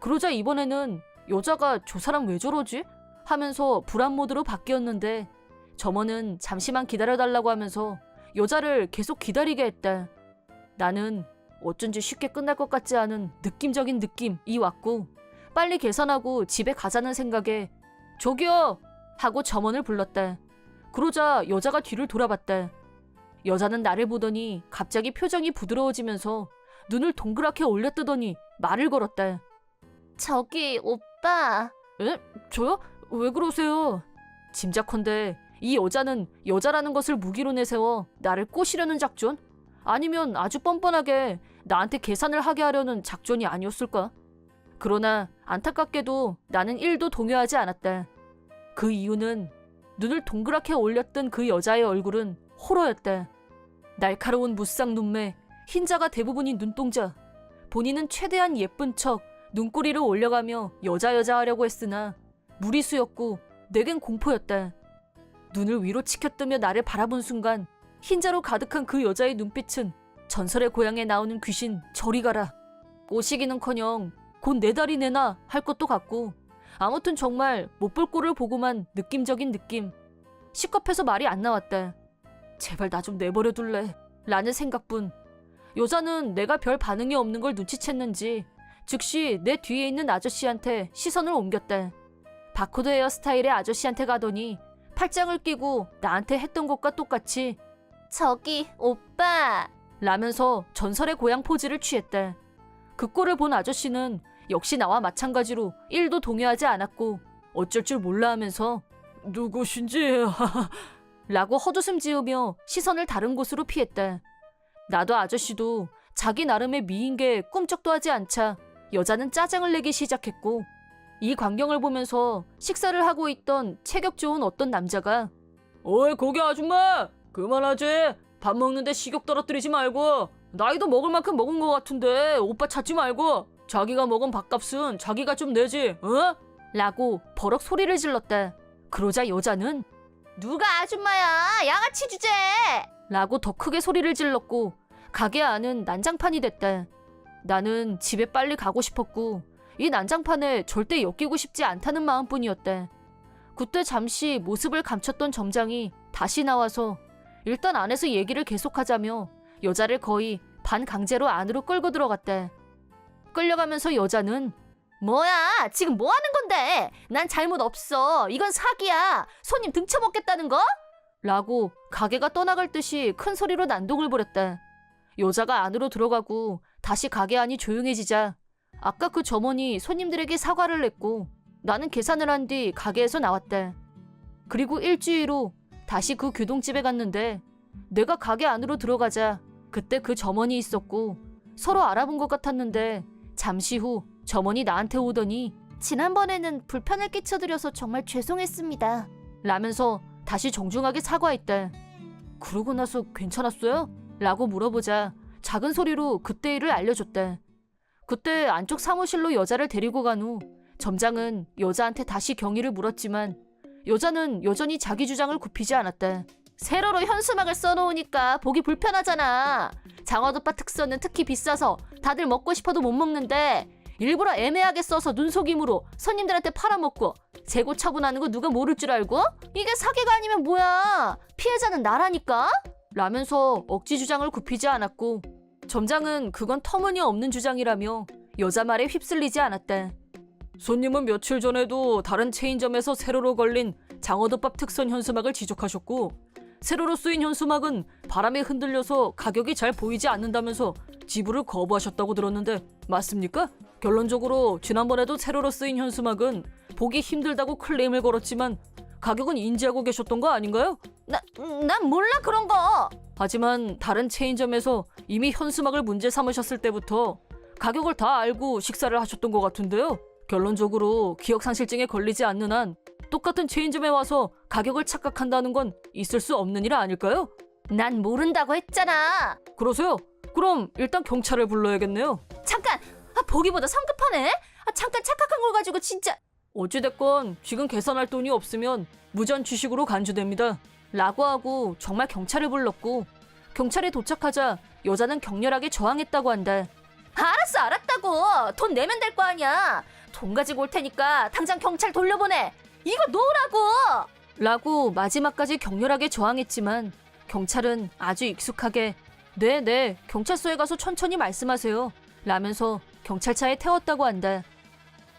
그러자 이번에는 여자가 저 사람 왜 저러지? 하면서 불안 모드로 바뀌었는데 점원은 잠시만 기다려달라고 하면서 여자를 계속 기다리게 했다. 나는 어쩐지 쉽게 끝날 것 같지 않은 느낌적인 느낌이 왔고 빨리 계산하고 집에 가자는 생각에 저기요! 하고 점원을 불렀다. 그러자 여자가 뒤를 돌아봤다. 여자는 나를 보더니 갑자기 표정이 부드러워지면서 눈을 동그랗게 올려뜨더니 말을 걸었다. 저기 오빠. 에? 저요? 왜 그러세요? 짐작컨대 이 여자는 여자라는 것을 무기로 내세워 나를 꼬시려는 작전? 아니면 아주 뻔뻔하게 나한테 계산을 하게 하려는 작전이 아니었을까? 그러나 안타깝게도 나는 1도 동요하지 않았다. 그 이유는 눈을 동그랗게 올렸던 그 여자의 얼굴은 호러였다. 날카로운 무쌍 눈매, 흰자가 대부분인 눈동자. 본인은 최대한 예쁜 척 눈꼬리를 올려가며 여자 하려고 했으나 무리수였고 내겐 공포였다. 눈을 위로 치켜뜨며 나를 바라본 순간 흰자로 가득한 그 여자의 눈빛은 전설의 고향에 나오는 귀신 저리 가라. 꼬시기는커녕 곧 내 다리 내놔 할 것도 같고 아무튼 정말 못 볼 꼴을 보고만 느낌적인 느낌. 시겁해서 말이 안 나왔다. 제발 나 좀 내버려 둘래 라는 생각뿐. 여자는 내가 별 반응이 없는 걸 눈치챘는지 즉시 내 뒤에 있는 아저씨한테 시선을 옮겼다. 바코드 헤어스타일의 아저씨한테 가더니 팔짱을 끼고 나한테 했던 것과 똑같이 저기 오빠. 라면서 전설의 고향 포즈를 취했다. 그 꼴을 본 아저씨는 역시 나와 마찬가지로 1도 동요하지 않았고 어쩔 줄 몰라 하면서 누구신지 라고 헛웃음 지으며 시선을 다른 곳으로 피했다. 나도 아저씨도 자기 나름의 미인계 꿈쩍도 하지 않자 여자는 짜증을 내기 시작했고 이 광경을 보면서 식사를 하고 있던 체격 좋은 어떤 남자가 어이 거기 아줌마 그만하지. 밥 먹는데 식욕 떨어뜨리지 말고 나이도 먹을 만큼 먹은 것 같은데 오빠 찾지 말고 자기가 먹은 밥값은 자기가 좀 내지 어? 라고 버럭 소리를 질렀다. 그러자 여자는 누가 아줌마야? 양아치 주제. 라고 더 크게 소리를 질렀고 가게 안은 난장판이 됐다. 나는 집에 빨리 가고 싶었고 이 난장판에 절대 엮이고 싶지 않다는 마음뿐이었다. 그때 잠시 모습을 감췄던 점장이 다시 나와서 일단 안에서 얘기를 계속하자며 여자를 거의 반강제로 안으로 끌고 들어갔다. 끌려가면서 여자는 뭐야? 지금 뭐 하는 건데? 난 잘못 없어. 이건 사기야. 손님 등쳐먹겠다는 거? 라고 가게가 떠나갈 듯이 큰 소리로 난동을 부렸다. 여자가 안으로 들어가고 다시 가게 안이 조용해지자 아까 그 점원이 손님들에게 사과를 했고 나는 계산을 한 뒤 가게에서 나왔다. 그리고 일주일 후 다시 그 규동집에 갔는데 내가 가게 안으로 들어가자 그때 그 점원이 있었고 서로 알아본 것 같았는데 잠시 후 점원이 나한테 오더니 지난번에는 불편을 끼쳐드려서 정말 죄송했습니다. 라면서 다시 정중하게 사과했다. 그러고 나서 괜찮았어요? 라고 물어보자 작은 소리로 그때 일을 알려줬다. 그때 안쪽 사무실로 여자를 데리고 간 후 점장은 여자한테 다시 경위를 물었지만 여자는 여전히 자기 주장을 굽히지 않았다. 세로로 현수막을 써놓으니까 보기 불편하잖아. 장어덮밥 특선은 특히 비싸서 다들 먹고 싶어도 못 먹는데 일부러 애매하게 써서 눈속임으로 손님들한테 팔아먹고 재고 처분하는 거 누가 모를 줄 알고? 이게 사기가 아니면 뭐야? 피해자는 나라니까? 라면서 억지 주장을 굽히지 않았고 점장은 그건 터무니없는 주장이라며 여자 말에 휩쓸리지 않았다. 손님은 며칠 전에도 다른 체인점에서 세로로 걸린 장어덮밥 특선 현수막을 지적하셨고 세로로 쓰인 현수막은 바람에 흔들려서 가격이 잘 보이지 않는다면서 지불을 거부하셨다고 들었는데 맞습니까? 결론적으로 지난번에도 세로로 쓰인 현수막은 보기 힘들다고 클레임을 걸었지만 가격은 인지하고 계셨던 거 아닌가요? 난 몰라 그런 거. 하지만 다른 체인점에서 이미 현수막을 문제 삼으셨을 때부터 가격을 다 알고 식사를 하셨던 것 같은데요. 결론적으로 기억상실증에 걸리지 않는 한 똑같은 체인점에 와서 가격을 착각한다는 건 있을 수 없는 일 아닐까요? 난 모른다고 했잖아. 그러세요? 그럼 일단 경찰을 불러야겠네요. 잠깐. 보기보다 성급하네. 잠깐 착각한 걸 가지고 진짜. 어찌됐건 지금 계산할 돈이 없으면 무전 취식으로 간주됩니다. 라고 하고 정말 경찰을 불렀고 경찰이 도착하자 여자는 격렬하게 저항했다고 한다. 알았어 알았다고. 돈 내면 될 거 아니야. 돈 가지고 올 테니까 당장 경찰 돌려보내. 이거 놓으라고. 라고 마지막까지 격렬하게 저항했지만 경찰은 아주 익숙하게 네, 경찰서에 가서 천천히 말씀하세요. 라면서 경찰차에 태웠다고 한다.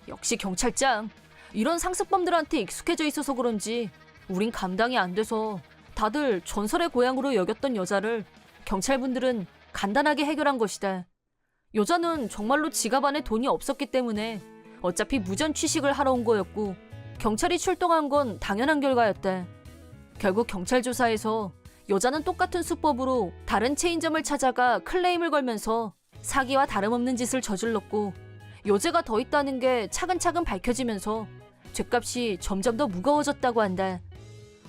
역시 경찰장. 이런 상습범들한테 익숙해져 있어서 그런지 우린 감당이 안 돼서 다들 전설의 고향으로 여겼던 여자를 경찰분들은 간단하게 해결한 것이다. 여자는 정말로 지갑 안에 돈이 없었기 때문에 어차피 무전 취식을 하러 온 거였고 경찰이 출동한 건 당연한 결과였다. 결국 경찰 조사에서 여자는 똑같은 수법으로 다른 체인점을 찾아가 클레임을 걸면서 사기와 다름없는 짓을 저질렀고 여죄가 더 있다는 게 차근차근 밝혀지면서 죗값이 점점 더 무거워졌다고 한다.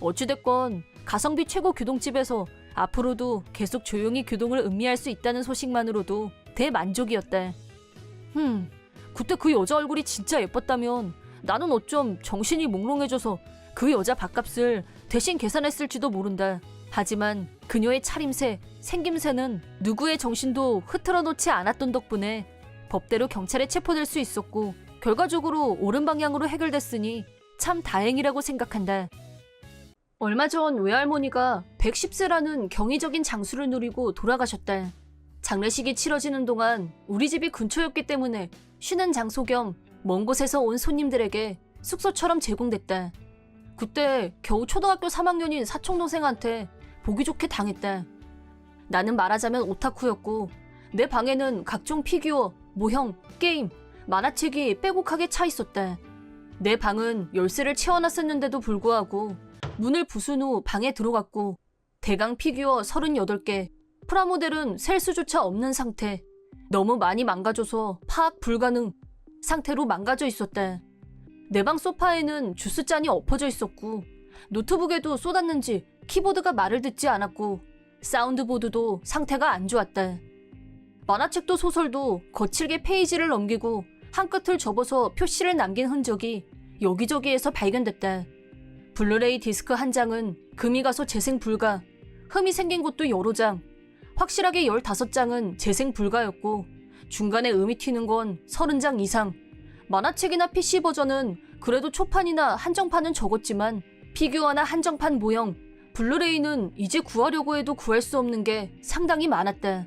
어찌됐건 가성비 최고 규동집에서 앞으로도 계속 조용히 규동을 음미할 수 있다는 소식만으로도 대만족이었다. 그때 그 여자 얼굴이 진짜 예뻤다면 나는 어쩜 정신이 몽롱해져서 그 여자 밥값을 대신 계산했을지도 모른다. 하지만 그녀의 차림새, 생김새는 누구의 정신도 흐트러 놓지 않았던 덕분에 법대로 경찰에 체포될 수 있었고 결과적으로 옳은 방향으로 해결됐으니 참 다행이라고 생각한다. 얼마 전 외할머니가 110세라는 경이적인 장수를 누리고 돌아가셨다. 장례식이 치러지는 동안 우리 집이 근처였기 때문에 쉬는 장소 겸 먼 곳에서 온 손님들에게 숙소처럼 제공됐다. 그때 겨우 초등학교 3학년인 사촌동생한테 보기 좋게 당했다. 나는 말하자면 오타쿠였고 내 방에는 각종 피규어, 모형, 게임, 만화책이 빼곡하게 차 있었다. 내 방은 열쇠를 채워놨었는데도 불구하고 문을 부순 후 방에 들어갔고 대강 피규어 38개, 프라모델은 셀 수조차 없는 상태, 너무 많이 망가져서 파악 불가능 상태로 망가져 있었다. 내 방 소파에는 주스잔이 엎어져 있었고 노트북에도 쏟았는지 키보드가 말을 듣지 않았고 사운드보드도 상태가 안 좋았다. 만화책도 소설도 거칠게 페이지를 넘기고 한 끝을 접어서 표시를 남긴 흔적이 여기저기에서 발견됐다. 블루레이 디스크 한 장은 금이 가서 재생 불가, 흠이 생긴 곳도 여러 장, 확실하게 15장은 재생 불가였고 중간에 음이 튀는 건 30장 이상. 만화책이나 PC 버전은 그래도 초판이나 한정판은 적었지만 피규어나 한정판 모형, 블루레이는 이제 구하려고 해도 구할 수 없는 게 상당히 많았다.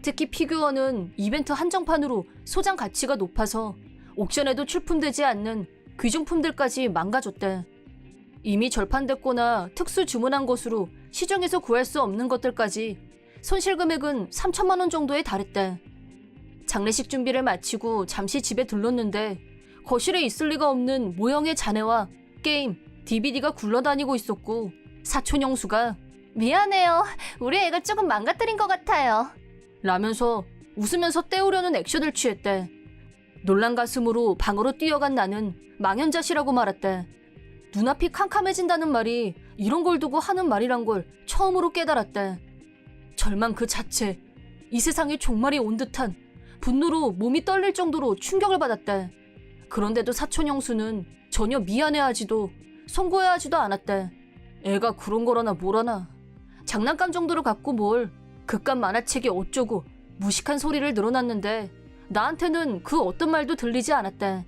특히 피규어는 이벤트 한정판으로 소장 가치가 높아서 옥션에도 출품되지 않는 귀중품들까지 망가졌다. 이미 절판됐거나 특수 주문한 것으로 시중에서 구할 수 없는 것들까지 손실 금액은 3천만 원 정도에 달했다. 장례식 준비를 마치고 잠시 집에 들렀는데 거실에 있을 리가 없는 모형의 잔해와 게임, DVD가 굴러다니고 있었고 사촌 형수가 미안해요. 우리 애가 조금 망가뜨린 것 같아요. 라면서 웃으면서 때우려는 액션을 취했대. 놀란 가슴으로 방으로 뛰어간 나는 망연자실하고 말았대. 눈앞이 캄캄해진다는 말이 이런 걸 두고 하는 말이란 걸 처음으로 깨달았대. 절망 그 자체, 이 세상에 종말이 온 듯한 분노로 몸이 떨릴 정도로 충격을 받았대. 그런데도 사촌 형수는 전혀 미안해하지도 송구해하지도 않았대. 애가 그런 거라나 뭐라나. 장난감 정도로 갖고 뭘 그깟 만화책이 어쩌고 무식한 소리를 늘어놨는데 나한테는 그 어떤 말도 들리지 않았대.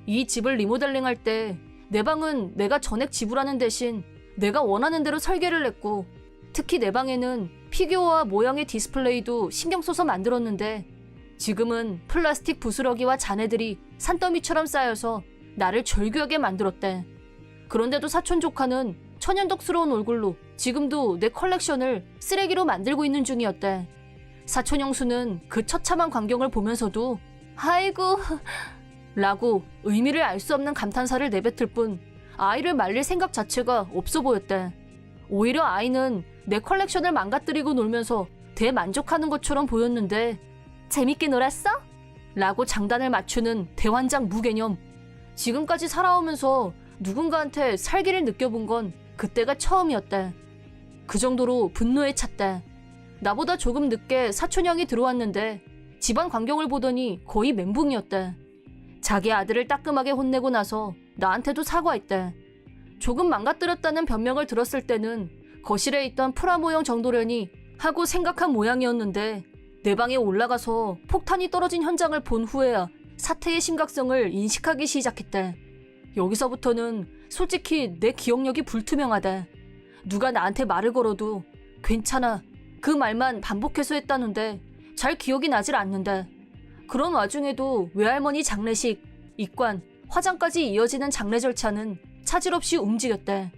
이 집을 리모델링할 때 내 방은 내가 전액 지불하는 대신 내가 원하는 대로 설계를 했고 특히 내 방에는 피규어와 모형의 디스플레이도 신경 써서 만들었는데 지금은 플라스틱 부스러기와 잔해들이 산더미처럼 쌓여서 나를 절규하게 만들었대. 그런데도 사촌 조카는 천연덕스러운 얼굴로 지금도 내 컬렉션을 쓰레기로 만들고 있는 중이었대. 사촌 형수는 그 처참한 광경을 보면서도 아이고 라고 의미를 알 수 없는 감탄사를 내뱉을 뿐 아이를 말릴 생각 자체가 없어 보였대. 오히려 아이는 내 컬렉션을 망가뜨리고 놀면서 대만족하는 것처럼 보였는데 재밌게 놀았어? 라고 장단을 맞추는 대환장 무개념. 지금까지 살아오면서 누군가한테 살기를 느껴본 건 그때가 처음이었다. 그 정도로 분노에 찼다. 나보다 조금 늦게 사촌형이 들어왔는데 집안 광경을 보더니 거의 멘붕이었다. 자기 아들을 따끔하게 혼내고 나서 나한테도 사과했다. 조금 망가뜨렸다는 변명을 들었을 때는 거실에 있던 프라 모형 정도려니 하고 생각한 모양이었는데 내 방에 올라가서 폭탄이 떨어진 현장을 본 후에야 사태의 심각성을 인식하기 시작했다. 여기서부터는 솔직히 내 기억력이 불투명하다. 누가 나한테 말을 걸어도 괜찮아, 그 말만 반복해서 했다는데 잘 기억이 나질 않는데 그런 와중에도 외할머니 장례식, 입관, 화장까지 이어지는 장례 절차는 차질 없이 움직였대.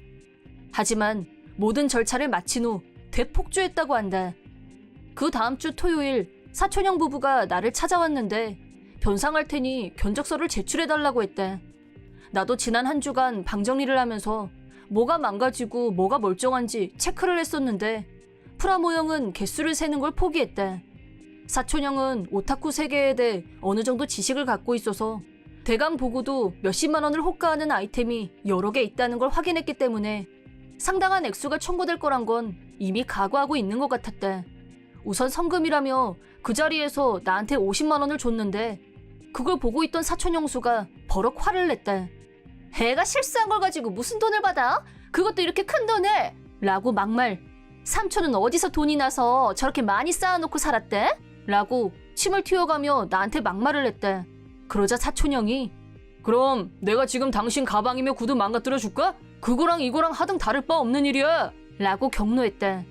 하지만 모든 절차를 마친 후 대폭주했다고 한다. 그 다음 주 토요일 사촌형 부부가 나를 찾아왔는데 변상할 테니 견적서를 제출해달라고 했대. 나도 지난 한 주간 방 정리를 하면서 뭐가 망가지고 뭐가 멀쩡한지 체크를 했었는데 프라모 형은 개수를 세는 걸 포기했대. 사촌형은 오타쿠 세계에 대해 어느 정도 지식을 갖고 있어서 대강 보고도 몇십만 원을 호가하는 아이템이 여러 개 있다는 걸 확인했기 때문에 상당한 액수가 청구될 거란 건 이미 각오하고 있는 것 같았대. 우선 성금이라며 그 자리에서 나한테 50만 원을 줬는데 그걸 보고 있던 사촌 형수가 버럭 화를 냈대. 애가 실수한 걸 가지고 무슨 돈을 받아? 그것도 이렇게 큰 돈을! 라고 막말. 삼촌은 어디서 돈이 나서 저렇게 많이 쌓아놓고 살았대? 라고 침을 튀어가며 나한테 막말을 했대. 그러자 사촌 형이 그럼 내가 지금 당신 가방이며 구두 망가뜨려 줄까? 그거랑 이거랑 하등 다를 바 없는 일이야! 라고 격노했대.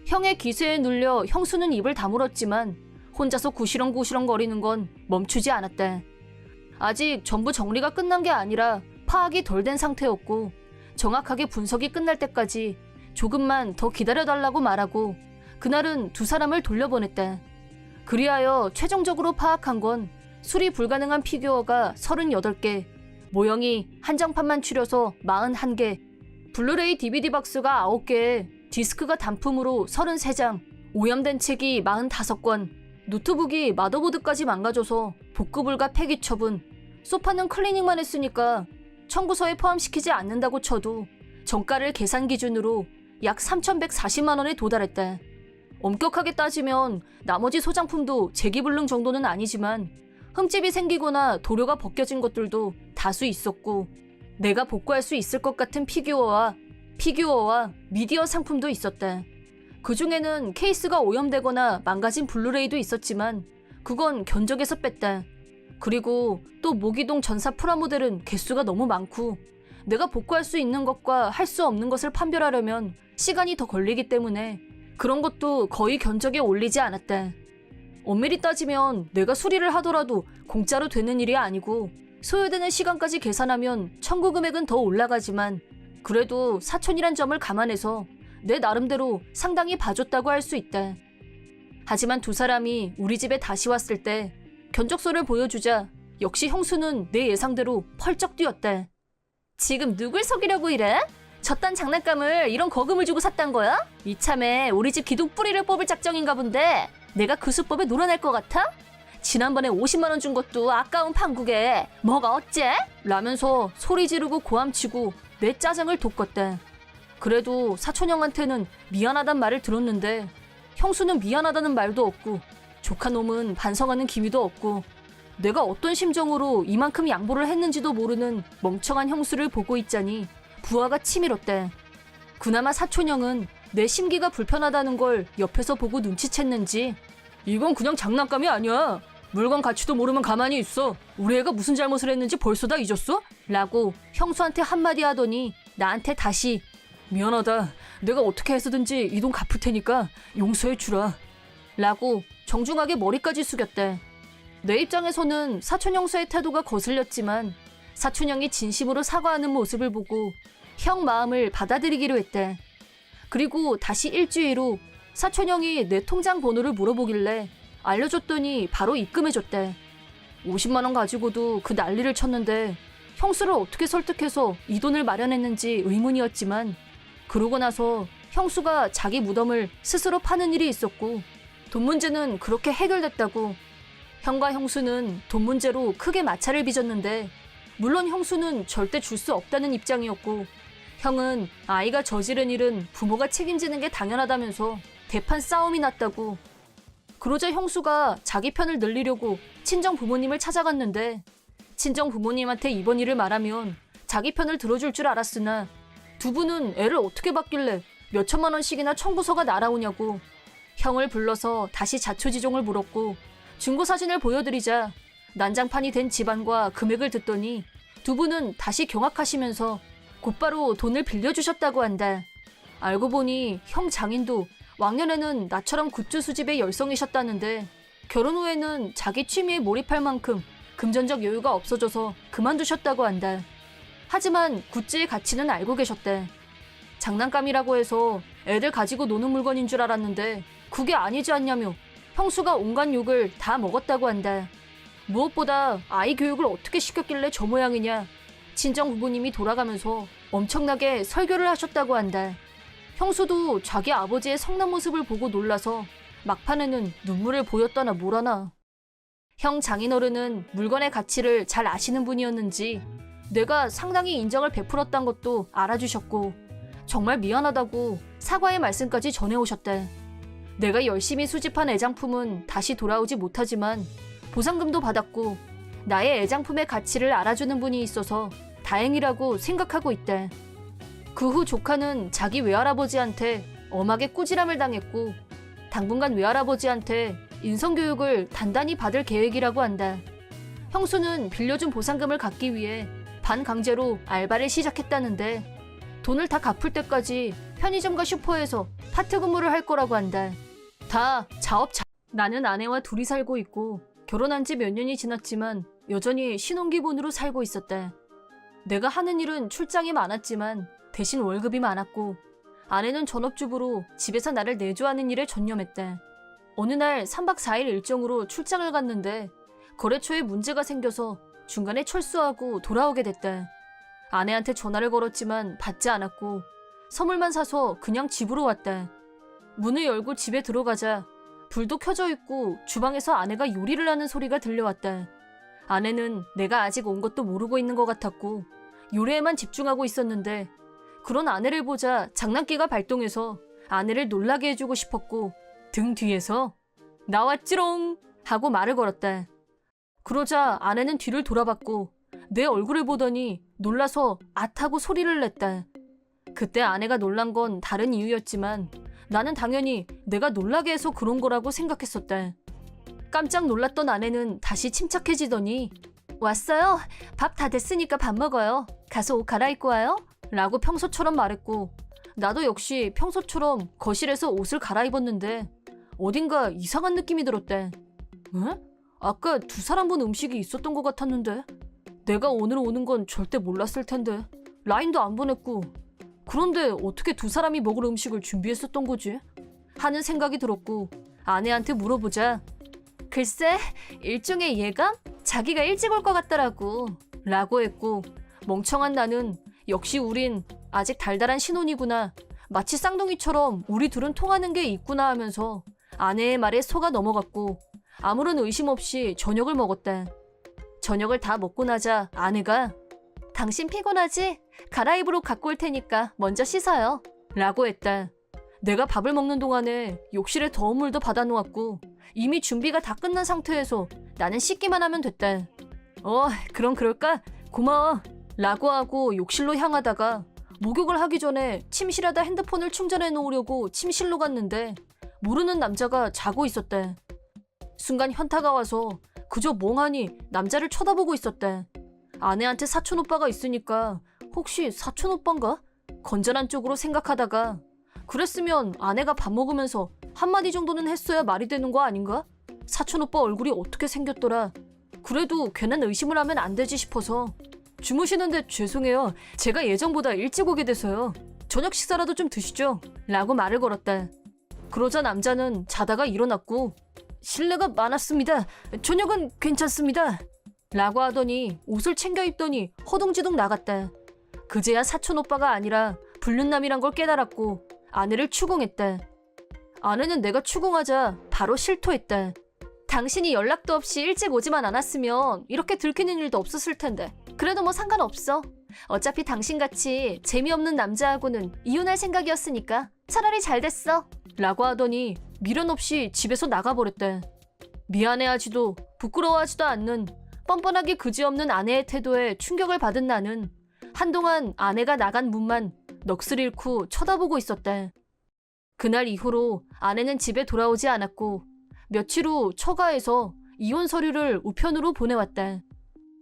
형의 기세에 눌려 형수는 입을 다물었지만 혼자서 구시렁구시렁 거리는 건 멈추지 않았대. 아직 전부 정리가 끝난 게 아니라 파악이 덜 된 상태였고 정확하게 분석이 끝날 때까지 조금만 더 기다려달라고 말하고 그날은 두 사람을 돌려보냈대. 그리하여 최종적으로 파악한 건 수리 불가능한 피규어가 38개, 모형이 한정판만 추려서 41개, 블루레이 DVD 박스가 9개에 디스크가 단품으로 33장, 오염된 책이 45권, 노트북이 마더보드까지 망가져서 복구 불가 폐기 처분, 소파는 클리닝만 했으니까 청구서에 포함시키지 않는다고 쳐도 정가를 계산 기준으로 약 3,140만 원에 도달했대. 엄격하게 따지면 나머지 소장품도 재기불능 정도는 아니지만 흠집이 생기거나 도료가 벗겨진 것들도 다수 있었고 내가 복구할 수 있을 것 같은 피규어와 미디어 상품도 있었대. 그 중에는 케이스가 오염되거나 망가진 블루레이도 있었지만 그건 견적에서 뺐대. 그리고 또 모기동 전사 프라모델은 개수가 너무 많고 내가 복구할 수 있는 것과 할 수 없는 것을 판별하려면 시간이 더 걸리기 때문에 그런 것도 거의 견적에 올리지 않았대. 엄밀히 따지면 내가 수리를 하더라도 공짜로 되는 일이 아니고 소요되는 시간까지 계산하면 청구 금액은 더 올라가지만 그래도 사촌이란 점을 감안해서 내 나름대로 상당히 봐줬다고 할 수 있대. 하지만 두 사람이 우리 집에 다시 왔을 때 견적서를 보여주자 역시 형수는 내 예상대로 펄쩍 뛰었대. 지금 누굴 속이려고 이래? 저딴 장난감을 이런 거금을 주고 샀단 거야? 이참에 우리 집 기둥 뿌리를 뽑을 작정인가 본데 내가 그 수법에 놀아날 것 같아? 지난번에 50만 원 준 것도 아까운 판국에 뭐가 어째? 라면서 소리 지르고 고함치고 내 짜증을 돋궜대. 그래도 사촌형한테는 미안하단 말을 들었는데 형수는 미안하다는 말도 없고 조카놈은 반성하는 기미도 없고 내가 어떤 심정으로 이만큼 양보를 했는지도 모르는 멍청한 형수를 보고 있자니 부하가 치밀었대. 그나마 사촌형은 내 심기가 불편하다는 걸 옆에서 보고 눈치챘는지 이건 그냥 장난감이 아니야. 물건 가치도 모르면 가만히 있어. 우리 애가 무슨 잘못을 했는지 벌써 다 잊었어? 라고 형수한테 한마디 하더니 나한테 다시 미안하다. 내가 어떻게 해서든지 이 돈 갚을 테니까 용서해 주라. 라고 정중하게 머리까지 숙였대. 내 입장에서는 사촌 형수의 태도가 거슬렸지만 사촌 형이 진심으로 사과하는 모습을 보고 형 마음을 받아들이기로 했대. 그리고 다시 일주일 후 사촌 형이 내 통장 번호를 물어보길래 알려줬더니 바로 입금해줬대. 50만 원 가지고도 그 난리를 쳤는데 형수를 어떻게 설득해서 이 돈을 마련했는지 의문이었지만 그러고 나서 형수가 자기 무덤을 스스로 파는 일이 있었고 돈 문제는 그렇게 해결됐다고. 형과 형수는 돈 문제로 크게 마찰을 빚었는데 물론 형수는 절대 줄 수 없다는 입장이었고 형은 아이가 저지른 일은 부모가 책임지는 게 당연하다면서 대판 싸움이 났다고. 그러자 형수가 자기 편을 늘리려고 친정 부모님을 찾아갔는데 친정 부모님한테 이번 일을 말하면 자기 편을 들어줄 줄 알았으나 두 분은 애를 어떻게 받길래 몇 천만 원씩이나 청구서가 날아오냐고. 형을 불러서 다시 자초지종을 물었고 증거사진을 보여드리자 난장판이 된 집안과 금액을 듣더니 두 분은 다시 경악하시면서 곧바로 돈을 빌려주셨다고 한다. 알고 보니 형 장인도 왕년에는 나처럼 굿즈 수집에 열성이셨다는데 결혼 후에는 자기 취미에 몰입할 만큼 금전적 여유가 없어져서 그만두셨다고 한다. 하지만 굿즈의 가치는 알고 계셨대. 장난감이라고 해서 애들 가지고 노는 물건인 줄 알았는데 그게 아니지 않냐며 형수가 온갖 욕을 다 먹었다고 한다. 무엇보다 아이 교육을 어떻게 시켰길래 저 모양이냐. 친정 부모님이 돌아가면서 엄청나게 설교를 하셨다고 한다. 형수도 자기 아버지의 성난 모습을 보고 놀라서 막판에는 눈물을 보였다나 뭐라나. 형 장인어른은 물건의 가치를 잘 아시는 분이었는지 내가 상당히 인정을 베풀었단 것도 알아주셨고 정말 미안하다고 사과의 말씀까지 전해오셨대. 내가 열심히 수집한 애장품은 다시 돌아오지 못하지만 보상금도 받았고 나의 애장품의 가치를 알아주는 분이 있어서 다행이라고 생각하고 있대. 그 후 조카는 자기 외할아버지한테 엄하게 꾸지람을 당했고 당분간 외할아버지한테 인성교육을 단단히 받을 계획이라고 한다. 형수는 빌려준 보상금을 갚기 위해 반강제로 알바를 시작했다는데 돈을 다 갚을 때까지 편의점과 슈퍼에서 파트 근무를 할 거라고 한다. 다 자업자. 나는 아내와 둘이 살고 있고 결혼한 지 몇 년이 지났지만 여전히 신혼기분으로 살고 있었다. 내가 하는 일은 출장이 많았지만 대신 월급이 많았고 아내는 전업주부로 집에서 나를 내조하는 일에 전념했다. 어느 날 3박 4일 일정으로 출장을 갔는데 거래처에 문제가 생겨서 중간에 철수하고 돌아오게 됐다. 아내한테 전화를 걸었지만 받지 않았고 선물만 사서 그냥 집으로 왔다. 문을 열고 집에 들어가자 불도 켜져 있고 주방에서 아내가 요리를 하는 소리가 들려왔다. 아내는 내가 아직 온 것도 모르고 있는 것 같았고 요리에만 집중하고 있었는데 그런 아내를 보자 장난기가 발동해서 아내를 놀라게 해주고 싶었고 등 뒤에서 나왔지롱 하고 말을 걸었다. 그러자 아내는 뒤를 돌아봤고 내 얼굴을 보더니 놀라서 앗하고 소리를 냈다. 그때 아내가 놀란 건 다른 이유였지만 나는 당연히 내가 놀라게 해서 그런 거라고 생각했었다. 깜짝 놀랐던 아내는 다시 침착해지더니 왔어요? 밥 다 됐으니까 밥 먹어요. 가서 옷 갈아입고 와요? 라고 평소처럼 말했고 나도 역시 평소처럼 거실에서 옷을 갈아입었는데 어딘가 이상한 느낌이 들었대. 응? 아까 두 사람 본 음식이 있었던 것 같았는데 내가 오늘 오는 건 절대 몰랐을 텐데 라인도 안 보냈고 그런데 어떻게 두 사람이 먹을 음식을 준비했었던 거지? 하는 생각이 들었고 아내한테 물어보자 글쎄 일종의 예감? 자기가 일찍 올 것 같더라고 라고 했고 멍청한 나는 역시 우린 아직 달달한 신혼이구나 마치 쌍둥이처럼 우리 둘은 통하는 게 있구나 하면서 아내의 말에 속아 넘어갔고 아무런 의심 없이 저녁을 먹었다. 저녁을 다 먹고 나자 아내가 당신 피곤하지? 갈아입으러 갖고 올 테니까 먼저 씻어요 라고 했다. 내가 밥을 먹는 동안에 욕실에 더운 물도 받아놓았고 이미 준비가 다 끝난 상태에서 나는 씻기만 하면 됐다. 그럼 그럴까? 고마워 라고 하고 욕실로 향하다가 목욕을 하기 전에 침실에다 핸드폰을 충전해 놓으려고 침실로 갔는데 모르는 남자가 자고 있었다. 순간 현타가 와서 그저 멍하니 남자를 쳐다보고 있었다. 아내한테 사촌 오빠가 있으니까 혹시 사촌 오빠인가? 건전한 쪽으로 생각하다가 그랬으면 아내가 밥 먹으면서 한마디 정도는 했어야 말이 되는 거 아닌가? 사촌 오빠 얼굴이 어떻게 생겼더라. 그래도 괜한 의심을 하면 안 되지 싶어서 주무시는데 죄송해요. 제가 예정보다 일찍 오게 돼서요. 저녁 식사라도 좀 드시죠. 라고 말을 걸었다. 그러자 남자는 자다가 일어났고 실례가 많았습니다. 저녁은 괜찮습니다. 라고 하더니 옷을 챙겨 입더니 허둥지둥 나갔다. 그제야 사촌 오빠가 아니라 불륜남이란 걸 깨달았고 아내를 추궁했다. 아내는 내가 추궁하자 바로 실토했다. 당신이 연락도 없이 일찍 오지만 않았으면 이렇게 들키는 일도 없었을 텐데. 그래도 뭐 상관없어. 어차피 당신같이 재미없는 남자하고는 이혼할 생각이었으니까 차라리 잘 됐어. 라고 하더니 미련 없이 집에서 나가버렸대. 미안해하지도 부끄러워하지도 않는 뻔뻔하게 그지없는 아내의 태도에 충격을 받은 나는 한동안 아내가 나간 문만 넋을 잃고 쳐다보고 있었대. 그날 이후로 아내는 집에 돌아오지 않았고 며칠 후 처가에서 이혼 서류를 우편으로 보내왔다.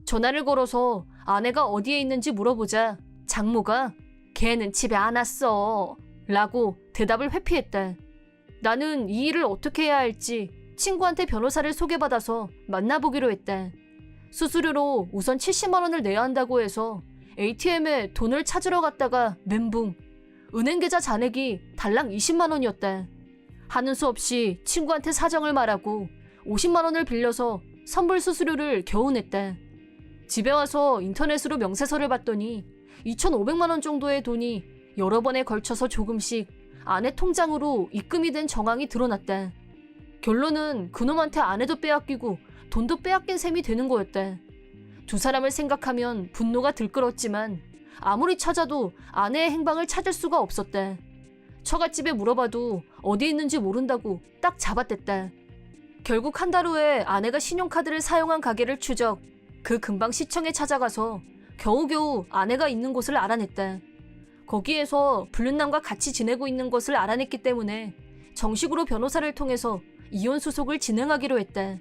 전화를 걸어서 아내가 어디에 있는지 물어보자 장모가 걔는 집에 안 왔어 라고 대답을 회피했다. 나는 이 일을 어떻게 해야 할지 친구한테 변호사를 소개받아서 만나보기로 했다. 수수료로 우선 70만 원을 내야 한다고 해서 ATM에 돈을 찾으러 갔다가 멘붕. 은행 계좌 잔액이 달랑 20만 원이었다. 하는 수 없이 친구한테 사정을 말하고 50만 원을 빌려서 선불 수수료를 겨우 냈다. 집에 와서 인터넷으로 명세서를 봤더니 2,500만 원 정도의 돈이 여러 번에 걸쳐서 조금씩 아내 통장으로 입금이 된 정황이 드러났다. 결론은 그놈한테 아내도 빼앗기고 돈도 빼앗긴 셈이 되는 거였다. 두 사람을 생각하면 분노가 들끓었지만 아무리 찾아도 아내의 행방을 찾을 수가 없었다. 처갓집에 물어봐도 어디 있는지 모른다고 딱 잡아댔다. 결국 한 달 후에 아내가 신용카드를 사용한 가게를 추적, 그 근방 시청에 찾아가서 겨우겨우 아내가 있는 곳을 알아냈다. 거기에서 불륜남과 같이 지내고 있는 것을 알아냈기 때문에 정식으로 변호사를 통해서 이혼 소송을 진행하기로 했다.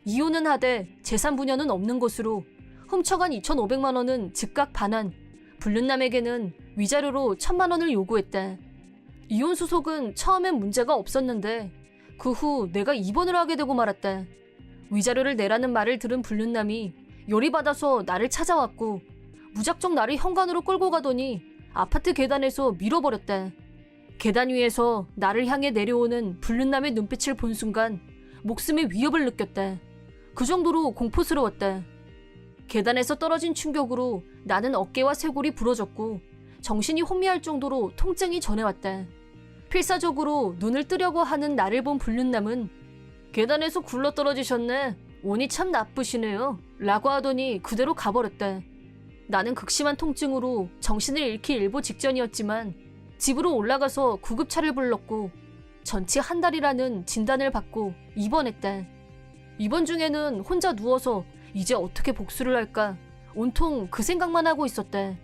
이혼은 하되 재산 분여는 없는 것으로 훔쳐간 2,500만 원은 즉각 반환, 불륜남에게는 위자료로 1,000만 원을 요구했다. 이혼 소송은 처음엔 문제가 없었는데 그 후 내가 입원을 하게 되고 말았다. 위자료를 내라는 말을 들은 불륜남이 열이 받아서 나를 찾아왔고 무작정 나를 현관으로 끌고 가더니 아파트 계단에서 밀어버렸다. 계단 위에서 나를 향해 내려오는 불륜남의 눈빛을 본 순간 목숨의 위협을 느꼈다. 그 정도로 공포스러웠다. 계단에서 떨어진 충격으로 나는 어깨와 쇄골이 부러졌고 정신이 혼미할 정도로 통증이 전해왔다. 필사적으로 눈을 뜨려고 하는 나를 본 불륜남은 계단에서 굴러떨어지셨네. 운이 참 나쁘시네요. 라고 하더니 그대로 가버렸다. 나는 극심한 통증으로 정신을 잃기 일보 직전이었지만 집으로 올라가서 구급차를 불렀고 전치 한 달이라는 진단을 받고 입원했다. 입원 중에는 혼자 누워서 이제 어떻게 복수를 할까 온통 그 생각만 하고 있었다.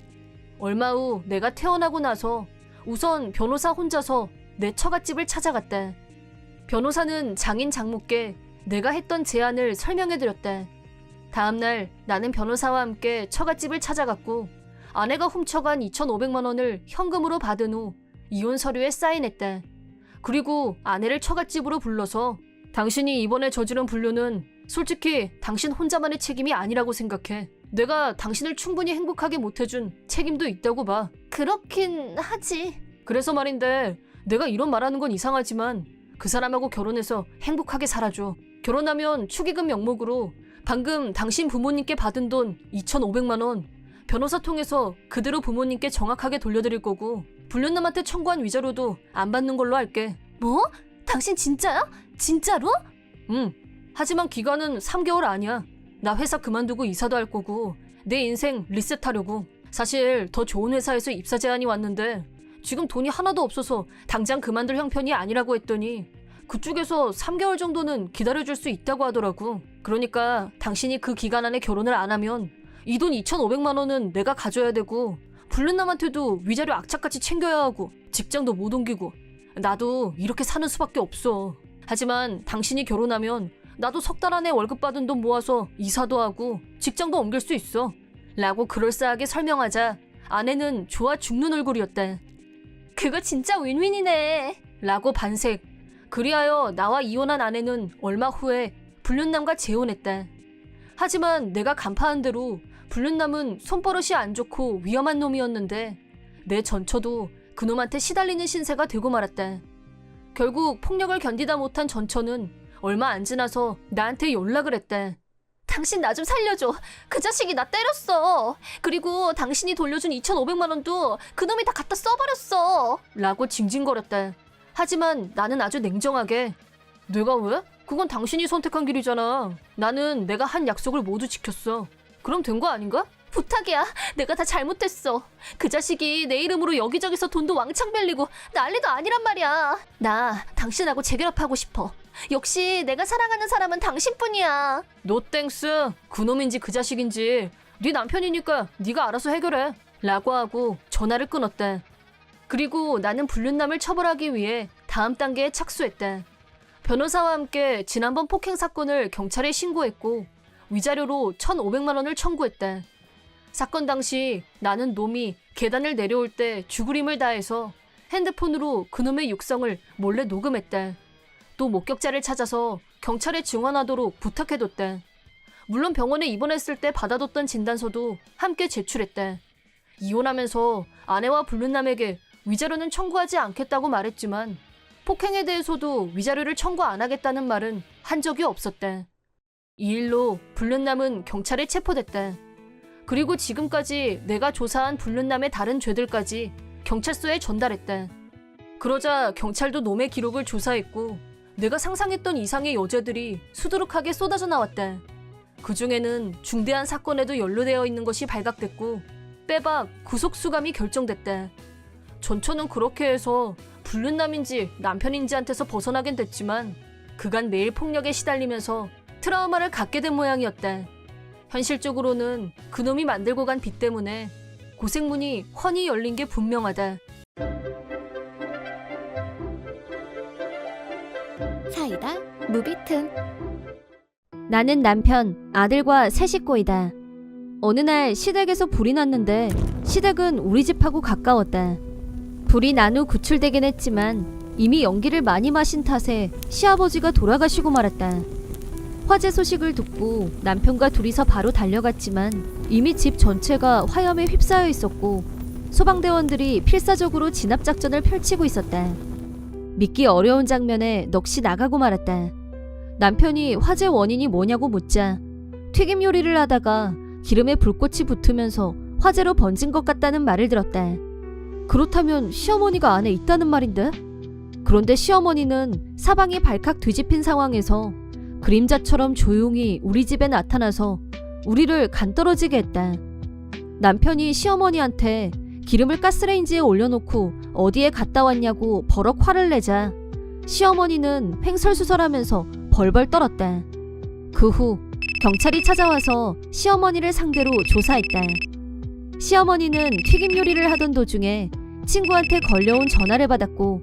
얼마 후 내가 퇴원하고 나서 우선 변호사 혼자서 내 처갓집을 찾아갔다. 변호사는 장인 장모께 내가 했던 제안을 설명해드렸다. 다음날 나는 변호사와 함께 처갓집을 찾아갔고 아내가 훔쳐간 2,500만 원을 현금으로 받은 후 이혼 서류에 사인했다. 그리고 아내를 처갓집으로 불러서 당신이 이번에 저지른 불륜은 솔직히 당신 혼자만의 책임이 아니라고 생각해. 내가 당신을 충분히 행복하게 못해준 책임도 있다고 봐. 그렇긴 하지. 그래서 말인데 내가 이런 말하는 건 이상하지만 그 사람하고 결혼해서 행복하게 살아줘. 결혼하면 축의금 명목으로 방금 당신 부모님께 받은 돈 2,500만 원 변호사 통해서 그대로 부모님께 정확하게 돌려드릴 거고 불륜남한테 청구한 위자료도 안 받는 걸로 할게. 뭐? 당신 진짜야? 진짜로? 응. 하지만 기간은 3개월 아니야. 나 회사 그만두고 이사도 할 거고 내 인생 리셋하려고. 사실 더 좋은 회사에서 입사 제안이 왔는데 지금 돈이 하나도 없어서 당장 그만둘 형편이 아니라고 했더니 그쪽에서 3개월 정도는 기다려줄 수 있다고 하더라고. 그러니까 당신이 그 기간 안에 결혼을 안 하면 이 돈 2,500만 원은 내가 가져야 되고 불륜남한테도 위자료 악착같이 챙겨야 하고 직장도 못 옮기고 나도 이렇게 사는 수밖에 없어. 하지만 당신이 결혼하면 나도 석 달 안에 월급 받은 돈 모아서 이사도 하고 직장도 옮길 수 있어. 라고 그럴싸하게 설명하자 아내는 좋아 죽는 얼굴이었다. 그거 진짜 윈윈이네. 라고 반색. 그리하여 나와 이혼한 아내는 얼마 후에 불륜남과 재혼했다. 하지만 내가 간파한 대로 불륜남은 손버릇이 안 좋고 위험한 놈이었는데 내 전처도 그놈한테 시달리는 신세가 되고 말았다. 결국 폭력을 견디다 못한 전처는 얼마 안 지나서 나한테 연락을 했다. 당신 나 좀 살려줘. 그 자식이 나 때렸어. 그리고 당신이 돌려준 2,500만 원도 그놈이 다 갖다 써버렸어. 라고 징징거렸다. 하지만 나는 아주 냉정하게 내가 왜? 그건 당신이 선택한 길이잖아. 나는 내가 한 약속을 모두 지켰어. 그럼 된 거 아닌가? 부탁이야. 내가 다 잘못했어. 그 자식이 내 이름으로 여기저기서 돈도 왕창 빌리고 난리도 아니란 말이야. 나 당신하고 재결합하고 싶어. 역시 내가 사랑하는 사람은 당신뿐이야. 노 땡스. 그놈인지 그 자식인지 네 남편이니까 네가 알아서 해결해. 라고 하고 전화를 끊었다. 그리고 나는 불륜남을 처벌하기 위해 다음 단계에 착수했다. 변호사와 함께 지난번 폭행 사건을 경찰에 신고했고 위자료로 1,500만 원을 청구했다. 사건 당시 나는 놈이 계단을 내려올 때 죽을 힘을 다해서 핸드폰으로 그놈의 육성을 몰래 녹음했다. 또 목격자를 찾아서 경찰에 증언하도록 부탁해뒀다. 물론 병원에 입원했을 때 받아뒀던 진단서도 함께 제출했다. 이혼하면서 아내와 불륜남에게 위자료는 청구하지 않겠다고 말했지만 폭행에 대해서도 위자료를 청구 안 하겠다는 말은 한 적이 없었다. 이 일로 불륜남은 경찰에 체포됐다. 그리고 지금까지 내가 조사한 불륜남의 다른 죄들까지 경찰서에 전달했다. 그러자 경찰도 놈의 기록을 조사했고 내가 상상했던 이상의 여죄들이 수두룩하게 쏟아져 나왔다. 그 중에는 중대한 사건에도 연루되어 있는 것이 발각됐고 빼박 구속수감이 결정됐다. 전처는 그렇게 해서 불륜남인지 남편인지한테서 벗어나긴 됐지만 그간 매일 폭력에 시달리면서 트라우마를 갖게 된 모양이었다. 현실적으로는 그놈이 만들고 간 빚 때문에 고생문이 훤히 열린 게 분명하다. 사이다 무비튼. 나는 남편, 아들과 세 식구이다. 어느 날 시댁에서 불이 났는데 시댁은 우리 집하고 가까웠다. 불이 난 후 구출되긴 했지만 이미 연기를 많이 마신 탓에 시아버지가 돌아가시고 말았다. 화재 소식을 듣고 남편과 둘이서 바로 달려갔지만 이미 집 전체가 화염에 휩싸여 있었고 소방대원들이 필사적으로 진압작전을 펼치고 있었다. 믿기 어려운 장면에 넋이 나가고 말았다. 남편이 화재 원인이 뭐냐고 묻자 튀김 요리를 하다가 기름에 불꽃이 붙으면서 화재로 번진 것 같다는 말을 들었다. 그렇다면 시어머니가 안에 있다는 말인데? 그런데 시어머니는 사방이 발칵 뒤집힌 상황에서 그림자처럼 조용히 우리 집에 나타나서 우리를 간떨어지게 했다. 남편이 시어머니한테 기름을 가스레인지에 올려놓고 어디에 갔다 왔냐고 버럭 화를 내자 시어머니는 횡설수설하면서 벌벌 떨었다. 그 후 경찰이 찾아와서 시어머니를 상대로 조사했다. 시어머니는 튀김 요리를 하던 도중에 친구한테 걸려온 전화를 받았고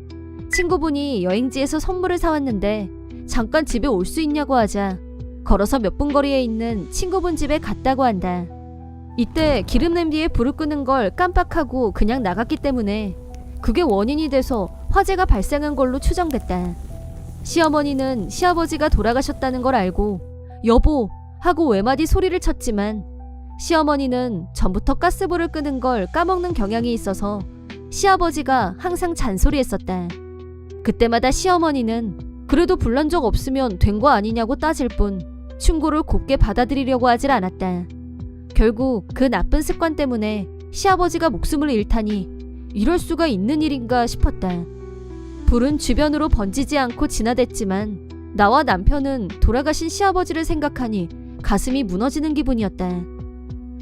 친구분이 여행지에서 선물을 사왔는데 잠깐 집에 올 수 있냐고 하자 걸어서 몇 분 거리에 있는 친구분 집에 갔다고 한다. 이때 기름 냄비에 불을 끄는 걸 깜빡하고 그냥 나갔기 때문에 그게 원인이 돼서 화재가 발생한 걸로 추정됐다. 시어머니는 시아버지가 돌아가셨다는 걸 알고 여보 하고 외마디 소리를 쳤지만 시어머니는 전부터 가스불을 끄는 걸 까먹는 경향이 있어서 시아버지가 항상 잔소리했었다. 그때마다 시어머니는 그래도 불난 적 없으면 된 거 아니냐고 따질 뿐 충고를 곱게 받아들이려고 하질 않았다. 결국 그 나쁜 습관 때문에 시아버지가 목숨을 잃다니 이럴 수가 있는 일인가 싶었다. 불은 주변으로 번지지 않고 진화됐지만 나와 남편은 돌아가신 시아버지를 생각하니 가슴이 무너지는 기분이었다.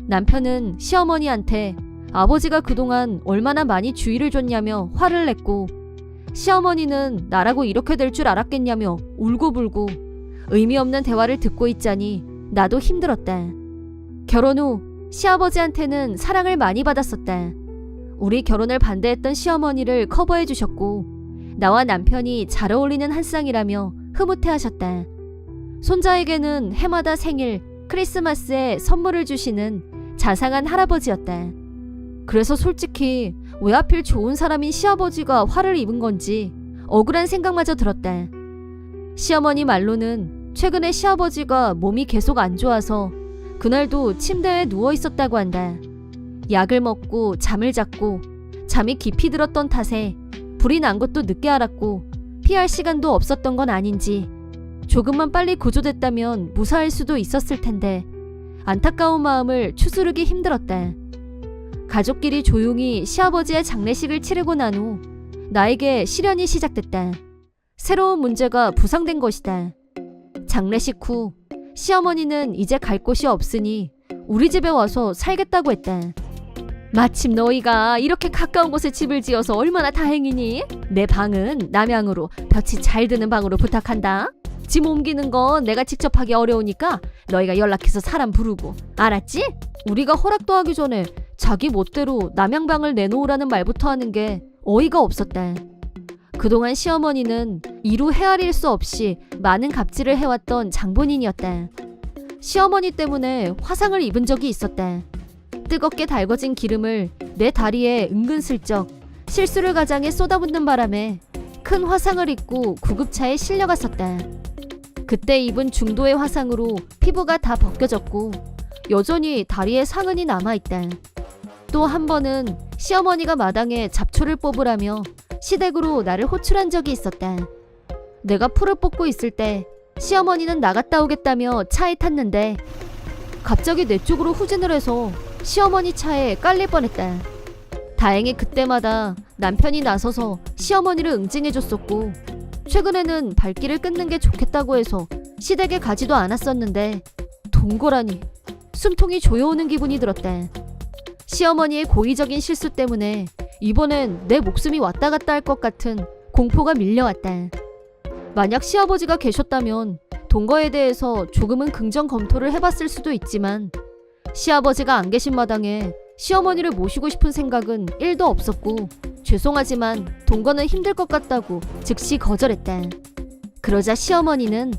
남편은 시어머니한테 아버지가 그동안 얼마나 많이 주의를 줬냐며 화를 냈고 시어머니는 나라고 이렇게 될 줄 알았겠냐며 울고불고 의미 없는 대화를 듣고 있자니 나도 힘들었다. 결혼 후 시아버지한테는 사랑을 많이 받았었다. 우리 결혼을 반대했던 시어머니를 커버해 주셨고 나와 남편이 잘 어울리는 한 쌍이라며 흐뭇해하셨다. 손자에게는 해마다 생일, 크리스마스에 선물을 주시는 자상한 할아버지였다. 그래서 솔직히 왜 하필 좋은 사람인 시아버지가 화를 입은 건지 억울한 생각마저 들었다. 시어머니 말로는 최근에 시아버지가 몸이 계속 안 좋아서 그날도 침대에 누워 있었다고 한다. 약을 먹고 잠을 잤고 잠이 깊이 들었던 탓에 불이 난 것도 늦게 알았고 피할 시간도 없었던 건 아닌지 조금만 빨리 구조됐다면 무사할 수도 있었을 텐데 안타까운 마음을 추스르기 힘들었다. 가족끼리 조용히 시아버지의 장례식을 치르고 난 후 나에게 시련이 시작됐다. 새로운 문제가 부상된 것이다. 장례식 후 시어머니는 이제 갈 곳이 없으니 우리 집에 와서 살겠다고 했다. 마침 너희가 이렇게 가까운 곳에 집을 지어서 얼마나 다행이니? 내 방은 남향으로 볕이 잘 드는 방으로 부탁한다. 짐 옮기는 건 내가 직접 하기 어려우니까 너희가 연락해서 사람 부르고 알았지? 우리가 허락도 하기 전에 자기 멋대로 남양방을 내놓으라는 말부터 하는 게 어이가 없었다. 그동안 시어머니는 이루 헤아릴 수 없이 많은 갑질을 해왔던 장본인이었다. 시어머니 때문에 화상을 입은 적이 있었다. 뜨겁게 달궈진 기름을 내 다리에 은근슬쩍 실수를 가장해 쏟아붓는 바람에 큰 화상을 입고 구급차에 실려갔었다. 그때 입은 중도의 화상으로 피부가 다 벗겨졌고 여전히 다리에 상흔이 남아있다. 또 한 번은 시어머니가 마당에 잡초를 뽑으라며 시댁으로 나를 호출한 적이 있었다. 내가 풀을 뽑고 있을 때 시어머니는 나갔다 오겠다며 차에 탔는데 갑자기 내 쪽으로 후진을 해서 시어머니 차에 깔릴 뻔했다. 다행히 그때마다 남편이 나서서 시어머니를 응징해줬었고 최근에는 발길을 끊는 게 좋겠다고 해서 시댁에 가지도 않았었는데 동거라니 숨통이 조여오는 기분이 들었다. 시어머니의 고의적인 실수 때문에 이번엔 내 목숨이 왔다 갔다 할 것 같은 공포가 밀려왔다. 만약 시아버지가 계셨다면 동거에 대해서 조금은 긍정 검토를 해봤을 수도 있지만 시아버지가 안 계신 마당에 시어머니를 모시고 싶은 생각은 1도 없었고 죄송하지만 동거는 힘들 것 같다고 즉시 거절했다. 그러자 시어머니는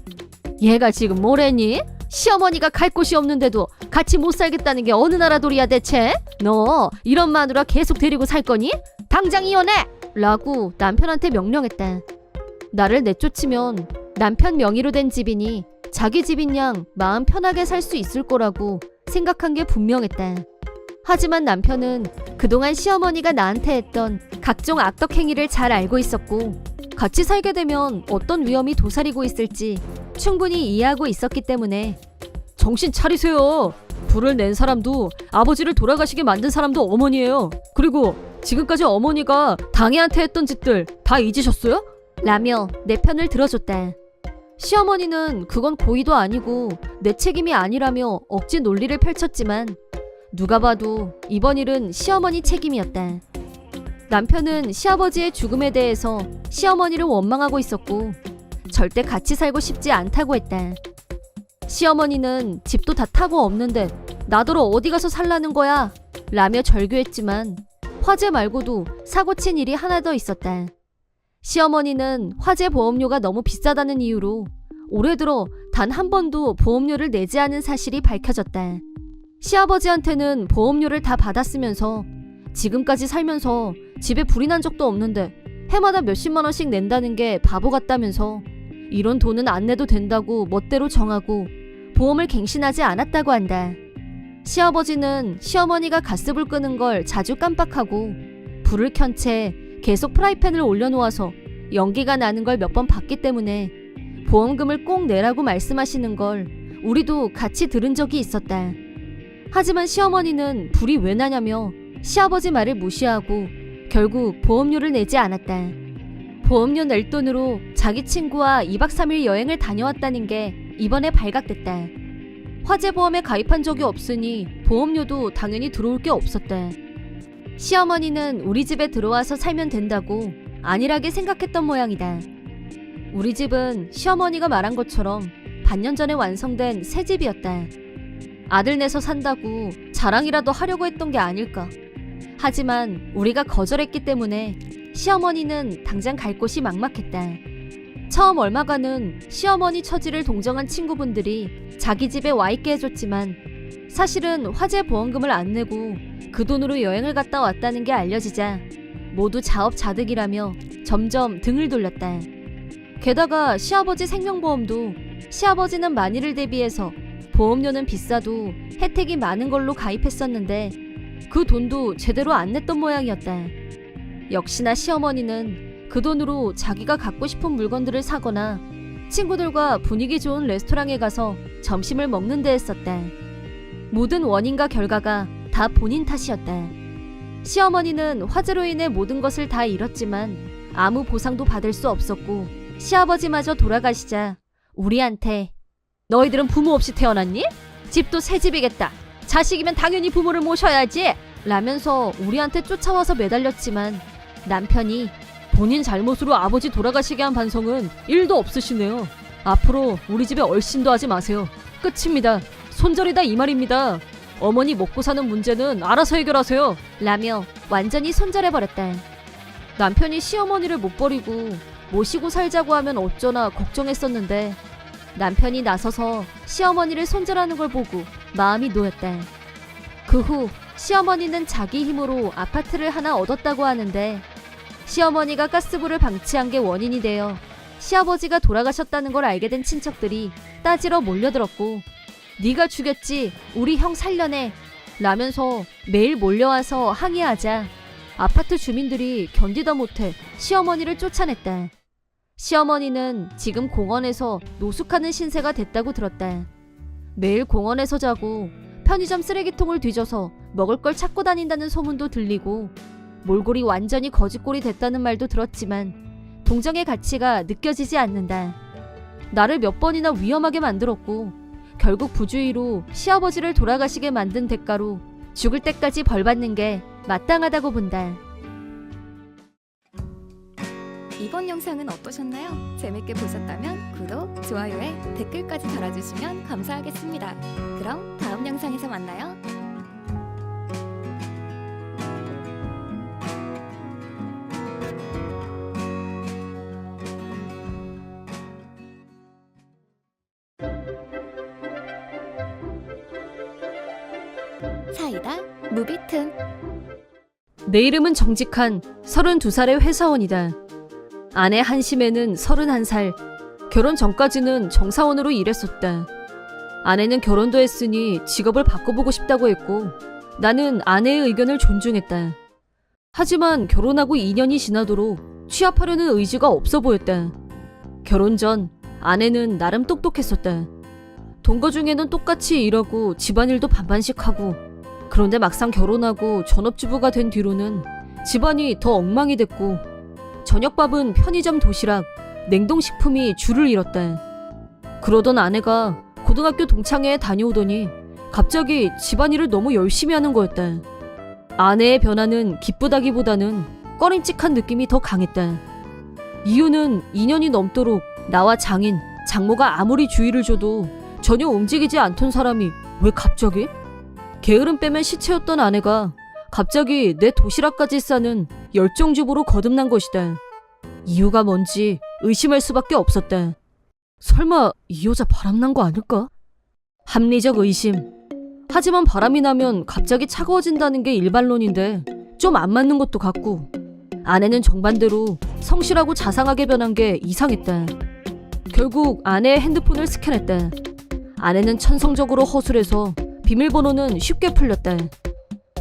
얘가 지금 뭐래니? 시어머니가 갈 곳이 없는데도 같이 못 살겠다는 게 어느 나라 돌이야 대체? 너 이런 마누라 계속 데리고 살 거니? 당장 이혼해! 라고 남편한테 명령했다. 나를 내쫓으면 남편 명의로 된 집이니 자기 집인 양 마음 편하게 살 수 있을 거라고 생각한 게 분명했다. 하지만 남편은 그동안 시어머니가 나한테 했던 각종 악덕 행위를 잘 알고 있었고 같이 살게 되면 어떤 위험이 도사리고 있을지 충분히 이해하고 있었기 때문에 정신 차리세요. 불을 낸 사람도 아버지를 돌아가시게 만든 사람도 어머니예요. 그리고 지금까지 어머니가 당애한테 했던 짓들 다 잊으셨어요? 라며 내 편을 들어줬다. 시어머니는 그건 고의도 아니고 내 책임이 아니라며 억지 논리를 펼쳤지만 누가 봐도 이번 일은 시어머니 책임이었다. 남편은 시아버지의 죽음에 대해서 시어머니를 원망하고 있었고 절대 같이 살고 싶지 않다고 했다. 시어머니는 집도 다 타고 없는데 나더러 어디 가서 살라는 거야? 라며 절규했지만 화재 말고도 사고친 일이 하나 더 있었다. 시어머니는 화재 보험료가 너무 비싸다는 이유로 올해 들어 단 한 번도 보험료를 내지 않은 사실이 밝혀졌다. 시아버지한테는 보험료를 다 받았으면서 지금까지 살면서 집에 불이 난 적도 없는데 해마다 몇십만 원씩 낸다는 게 바보 같다면서 이런 돈은 안 내도 된다고 멋대로 정하고 보험을 갱신하지 않았다고 한다. 시아버지는 시어머니가 가스불 끄는 걸 자주 깜빡하고 불을 켠 채 계속 프라이팬을 올려놓아서 연기가 나는 걸 몇 번 봤기 때문에 보험금을 꼭 내라고 말씀하시는 걸 우리도 같이 들은 적이 있었다. 하지만 시어머니는 불이 왜 나냐며 시아버지 말을 무시하고 결국 보험료를 내지 않았다. 보험료 낼 돈으로 자기 친구와 2박 3일 여행을 다녀왔다는 게 이번에 발각됐다. 화재보험에 가입한 적이 없으니 보험료도 당연히 들어올 게 없었다. 시어머니는 우리 집에 들어와서 살면 된다고 안일하게 생각했던 모양이다. 우리 집은 시어머니가 말한 것처럼 반년 전에 완성된 새 집이었다. 아들 내서 산다고 자랑이라도 하려고 했던 게 아닐까. 하지만 우리가 거절했기 때문에 시어머니는 당장 갈 곳이 막막했다. 처음 얼마간은 시어머니 처지를 동정한 친구분들이 자기 집에 와 있게 해줬지만 사실은 화재 보험금을 안 내고 그 돈으로 여행을 갔다 왔다는 게 알려지자 모두 자업자득이라며 점점 등을 돌렸다. 게다가 시아버지 생명보험도 시아버지는 만일을 대비해서 보험료는 비싸도 혜택이 많은 걸로 가입했었는데 그 돈도 제대로 안 냈던 모양이었다. 역시나 시어머니는 그 돈으로 자기가 갖고 싶은 물건들을 사거나 친구들과 분위기 좋은 레스토랑에 가서 점심을 먹는 데 했었다. 모든 원인과 결과가 다 본인 탓이었다. 시어머니는 화재로 인해 모든 것을 다 잃었지만 아무 보상도 받을 수 없었고 시아버지마저 돌아가시자 우리한테 너희들은 부모 없이 태어났니? 집도 새 집이겠다. 자식이면 당연히 부모를 모셔야지. 라면서 우리한테 쫓아와서 매달렸지만 남편이 본인 잘못으로 아버지 돌아가시게 한 반성은 1도 없으시네요. 앞으로 우리 집에 얼씬도 하지 마세요. 끝입니다. 손절이다 이 말입니다. 어머니 먹고 사는 문제는 알아서 해결하세요. 라며 완전히 손절해버렸다. 남편이 시어머니를 못 버리고 모시고 살자고 하면 어쩌나 걱정했었는데 남편이 나서서 시어머니를 손절하는 걸 보고 마음이 놓였다. 그 후 시어머니는 자기 힘으로 아파트를 하나 얻었다고 하는데 시어머니가 가스불을 방치한 게 원인이 되어 시아버지가 돌아가셨다는 걸 알게 된 친척들이 따지러 몰려들었고 네가 죽였지 우리 형 살려내 라면서 매일 몰려와서 항의하자 아파트 주민들이 견디다 못해 시어머니를 쫓아냈다. 시어머니는 지금 공원에서 노숙하는 신세가 됐다고 들었다. 매일 공원에서 자고 편의점 쓰레기통을 뒤져서 먹을 걸 찾고 다닌다는 소문도 들리고 몰골이 완전히 거짓골이 됐다는 말도 들었지만 동정의 가치가 느껴지지 않는다. 나를 몇 번이나 위험하게 만들었고 결국 부주의로 시아버지를 돌아가시게 만든 대가로 죽을 때까지 벌 받는 게 마땅하다고 본다. 이번 영상은 어떠셨나요? 재밌게 보셨다면 구독, 좋아요에 댓글까지 달아주시면 감사하겠습니다. 그럼 다음 영상에서 만나요. 사이다 무비튼. 내 이름은 정직한 32살의 회사원이다. 아내 한심애는 31살. 결혼 전까지는 정사원으로 일했었다. 아내는 결혼도 했으니 직업을 바꿔보고 싶다고 했고 나는 아내의 의견을 존중했다. 하지만 결혼하고 2년이 지나도록 취업하려는 의지가 없어 보였다. 결혼 전 아내는 나름 똑똑했었다. 동거 중에는 똑같이 일하고 집안일도 반반씩 하고 그런데 막상 결혼하고 전업주부가 된 뒤로는 집안이 더 엉망이 됐고 저녁밥은 편의점 도시락, 냉동식품이 줄을 이뤘다. 그러던 아내가 고등학교 동창회에 다녀오더니 갑자기 집안일을 너무 열심히 하는 거였다. 아내의 변화는 기쁘다기보다는 꺼림칙한 느낌이 더 강했다. 이유는 2년이 넘도록 나와 장인, 장모가 아무리 주의를 줘도 전혀 움직이지 않던 사람이 왜 갑자기? 게으름 빼면 시체였던 아내가 갑자기 내 도시락까지 싸는 열정주부로 거듭난 것이다. 이유가 뭔지 의심할 수밖에 없었다. 설마 이 여자 바람난 거 아닐까? 합리적 의심. 하지만 바람이 나면 갑자기 차가워진다는 게 일반론인데 좀 안 맞는 것도 같고 아내는 정반대로 성실하고 자상하게 변한 게 이상했다. 결국 아내의 핸드폰을 스캔했다. 아내는 천성적으로 허술해서 비밀번호는 쉽게 풀렸다.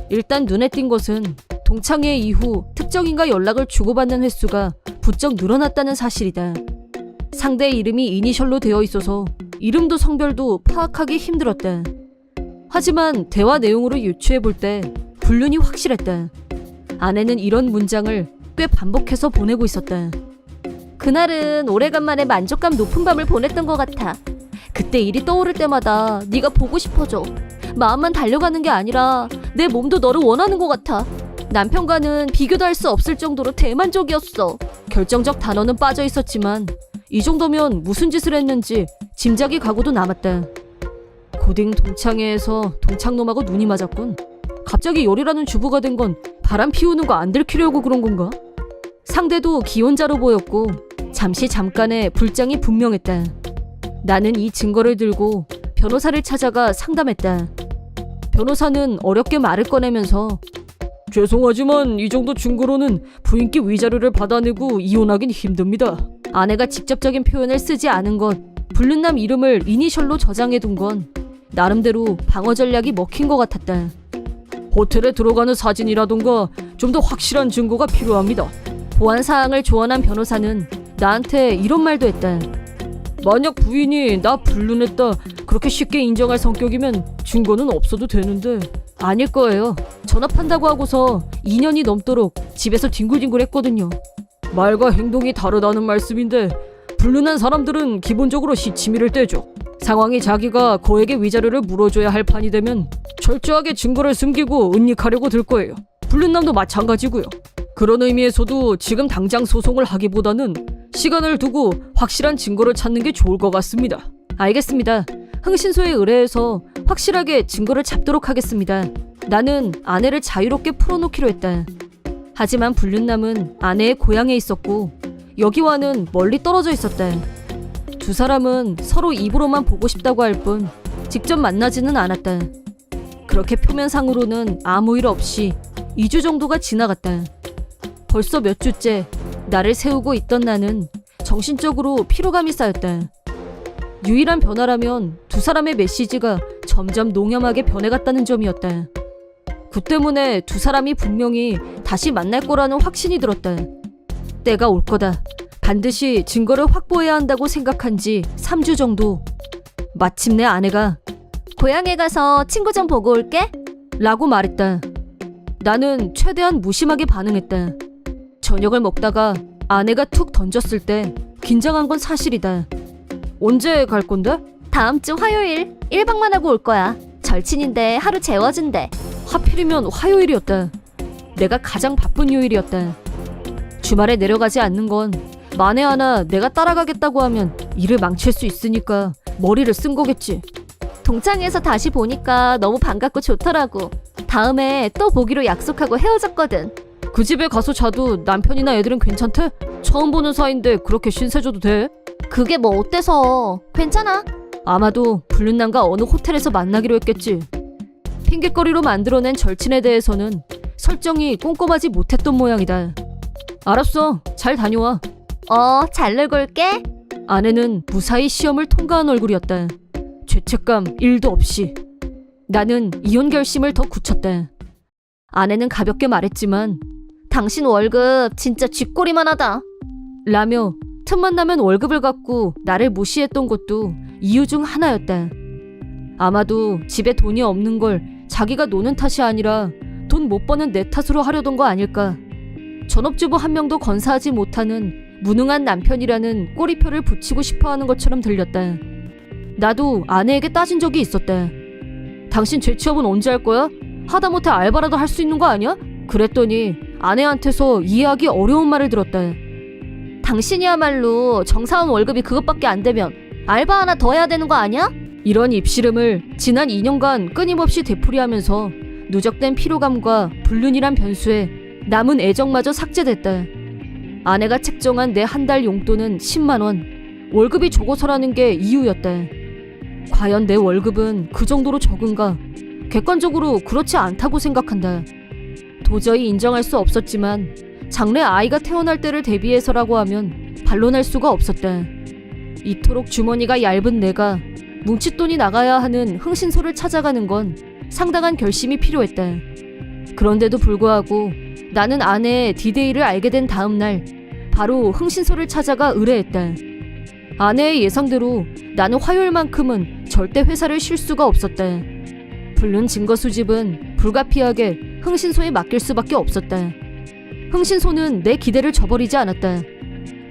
일단 눈에 띈 것은 동창회 이후 특정인과 연락을 주고받는 횟수가 부쩍 늘어났다는 사실이다. 상대의 이름이 이니셜로 되어 있어서 이름도 성별도 파악하기 힘들었다. 하지만 대화 내용으로 유추해볼 때 불륜이 확실했다. 아내는 이런 문장을 꽤 반복해서 보내고 있었다. 그날은 오래간만에 만족감 높은 밤을 보냈던 것 같아. 그때 일이 떠오를 때마다 네가 보고 싶어져. 마음만 달려가는 게 아니라 내 몸도 너를 원하는 것 같아. 남편과는 비교도 할 수 없을 정도로 대만족이었어. 결정적 단어는 빠져 있었지만 이 정도면 무슨 짓을 했는지 짐작이 가고도 남았다. 고딩 동창회에서 동창놈하고 눈이 맞았군. 갑자기 열이라는 주부가 된 건 바람 피우는 거 안 들키려고 그런 건가? 상대도 기혼자로 보였고 잠깐의 불장이 분명했다. 나는 이 증거를 들고 변호사를 찾아가 상담했다. 변호사는 어렵게 말을 꺼내면서 죄송하지만 이 정도 증거로는 부인께 위자료를 받아내고 이혼하긴 힘듭니다. 아내가 직접적인 표현을 쓰지 않은 것, 불륜남 이름을 이니셜로 저장해둔 건 나름대로 방어 전략이 먹힌 것 같았다. 호텔에 들어가는 사진이라던가 좀 더 확실한 증거가 필요합니다. 보안 사항을 조언한 변호사는 나한테 이런 말도 했다. 만약 부인이 나 불륜했다 그렇게 쉽게 인정할 성격이면 증거는 없어도 되는데 아닐 거예요. 전업한다고 하고서 2년이 넘도록 집에서 뒹굴뒹굴했거든요. 말과 행동이 다르다는 말씀인데 불륜한 사람들은 기본적으로 시치미를 떼죠. 상황이 자기가 거액의 위자료를 물어줘야 할 판이 되면 철저하게 증거를 숨기고 은닉하려고 들 거예요. 불륜남도 마찬가지고요. 그런 의미에서도 지금 당장 소송을 하기보다는 시간을 두고 확실한 증거를 찾는 게 좋을 것 같습니다. 알겠습니다. 흥신소에 의뢰해서 확실하게 증거를 잡도록 하겠습니다. 나는 아내를 자유롭게 풀어놓기로 했다. 하지만 불륜남은 아내의 고향에 있었고 여기와는 멀리 떨어져 있었다. 두 사람은 서로 입으로만 보고 싶다고 할 뿐 직접 만나지는 않았다. 그렇게 표면상으로는 아무 일 없이 2주 정도가 지나갔다. 벌써 몇 주째 나를 세우고 있던 나는 정신적으로 피로감이 쌓였다. 유일한 변화라면 두 사람의 메시지가 점점 농염하게 변해갔다는 점이었다. 그 때문에 두 사람이 분명히 다시 만날 거라는 확신이 들었다. 때가 올 거다. 반드시 증거를 확보해야 한다고 생각한 지 3주 정도. 마침내 아내가 고향에 가서 친구 좀 보고 올게. 라고 말했다. 나는 최대한 무심하게 반응했다. 저녁을 먹다가 아내가 툭 던졌을 때 긴장한 건 사실이다. 언제 갈 건데? 다음 주 화요일 1박만 하고 올 거야. 절친인데 하루 재워준대. 하필이면 화요일이었다. 내가 가장 바쁜 요일이었다. 주말에 내려가지 않는 건 만에 하나 내가 따라가겠다고 하면 일을 망칠 수 있으니까 머리를 쓴 거겠지. 동창회에서 다시 보니까 너무 반갑고 좋더라고. 다음에 또 보기로 약속하고 헤어졌거든. 그 집에 가서 자도 남편이나 애들은 괜찮대? 처음 보는 사이인데 그렇게 신세져도 돼? 그게 뭐 어때서. 괜찮아. 아마도 불륜남과 어느 호텔에서 만나기로 했겠지. 핑계거리로 만들어낸 절친에 대해서는 설정이 꼼꼼하지 못했던 모양이다. 알았어. 잘 다녀와. 잘 놀고 올게. 아내는 무사히 시험을 통과한 얼굴이었다. 죄책감 1도 없이. 나는 이혼 결심을 더 굳혔다. 아내는 가볍게 말했지만 당신 월급 진짜 쥐꼬리만 하다. 라며 틈만 나면 월급을 갖고 나를 무시했던 것도 이유 중 하나였다. 아마도 집에 돈이 없는 걸 자기가 노는 탓이 아니라 돈 못 버는 내 탓으로 하려던 거 아닐까. 전업주부 한 명도 건사하지 못하는 무능한 남편이라는 꼬리표를 붙이고 싶어하는 것처럼 들렸다. 나도 아내에게 따진 적이 있었다. 당신 재취업은 언제 할 거야? 하다못해 알바라도 할 수 있는 거 아니야? 그랬더니 아내한테서 이해하기 어려운 말을 들었다. 당신이야말로 정사원 월급이 그것밖에 안 되면 알바 하나 더 해야 되는 거 아니야? 이런 입씨름을 지난 2년간 끊임없이 되풀이하면서 누적된 피로감과 불륜이란 변수에 남은 애정마저 삭제됐다. 아내가 책정한 내 한 달 용돈은 10만 원. 월급이 적어서라는 게 이유였다. 과연 내 월급은 그 정도로 적은가? 객관적으로 그렇지 않다고 생각한다. 도저히 인정할 수 없었지만 장래 아이가 태어날 때를 대비해서라고 하면 반론할 수가 없었다. 이토록 주머니가 얇은 내가 뭉칫돈이 나가야 하는 흥신소를 찾아가는 건 상당한 결심이 필요했다. 그런데도 불구하고 나는 아내의 디데이를 알게 된 다음 날 바로 흥신소를 찾아가 의뢰했다. 아내의 예상대로 나는 화요일만큼은 절대 회사를 쉴 수가 없었다. 불륜 증거 수집은 불가피하게 흥신소에 맡길 수밖에 없었다. 흥신소는 내 기대를 저버리지 않았다.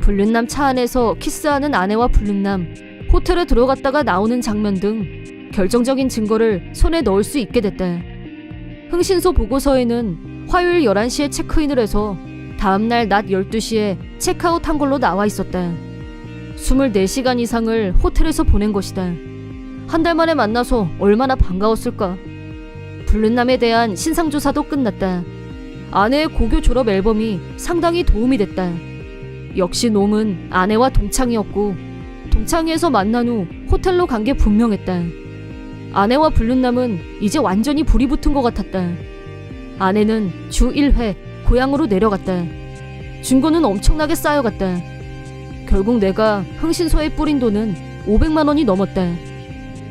불륜남 차 안에서 키스하는 아내와 불륜남, 호텔에 들어갔다가 나오는 장면 등 결정적인 증거를 손에 넣을 수 있게 됐다. 흥신소 보고서에는 화요일 11시에 체크인을 해서 다음날 낮 12시에 체크아웃한 걸로 나와 있었다. 24시간 이상을 호텔에서 보낸 것이다. 한 달 만에 만나서 얼마나 반가웠을까. 불륜남에 대한 신상조사도 끝났다. 아내의 고교 졸업 앨범이 상당히 도움이 됐다. 역시 놈은 아내와 동창이었고 동창회에서 만난 후 호텔로 간 게 분명했다. 아내와 불륜남은 이제 완전히 불이 붙은 것 같았다. 아내는 주 1회 고향으로 내려갔다. 증거는 엄청나게 쌓여갔다. 결국 내가 흥신소에 뿌린 돈은 500만 원이 넘었다.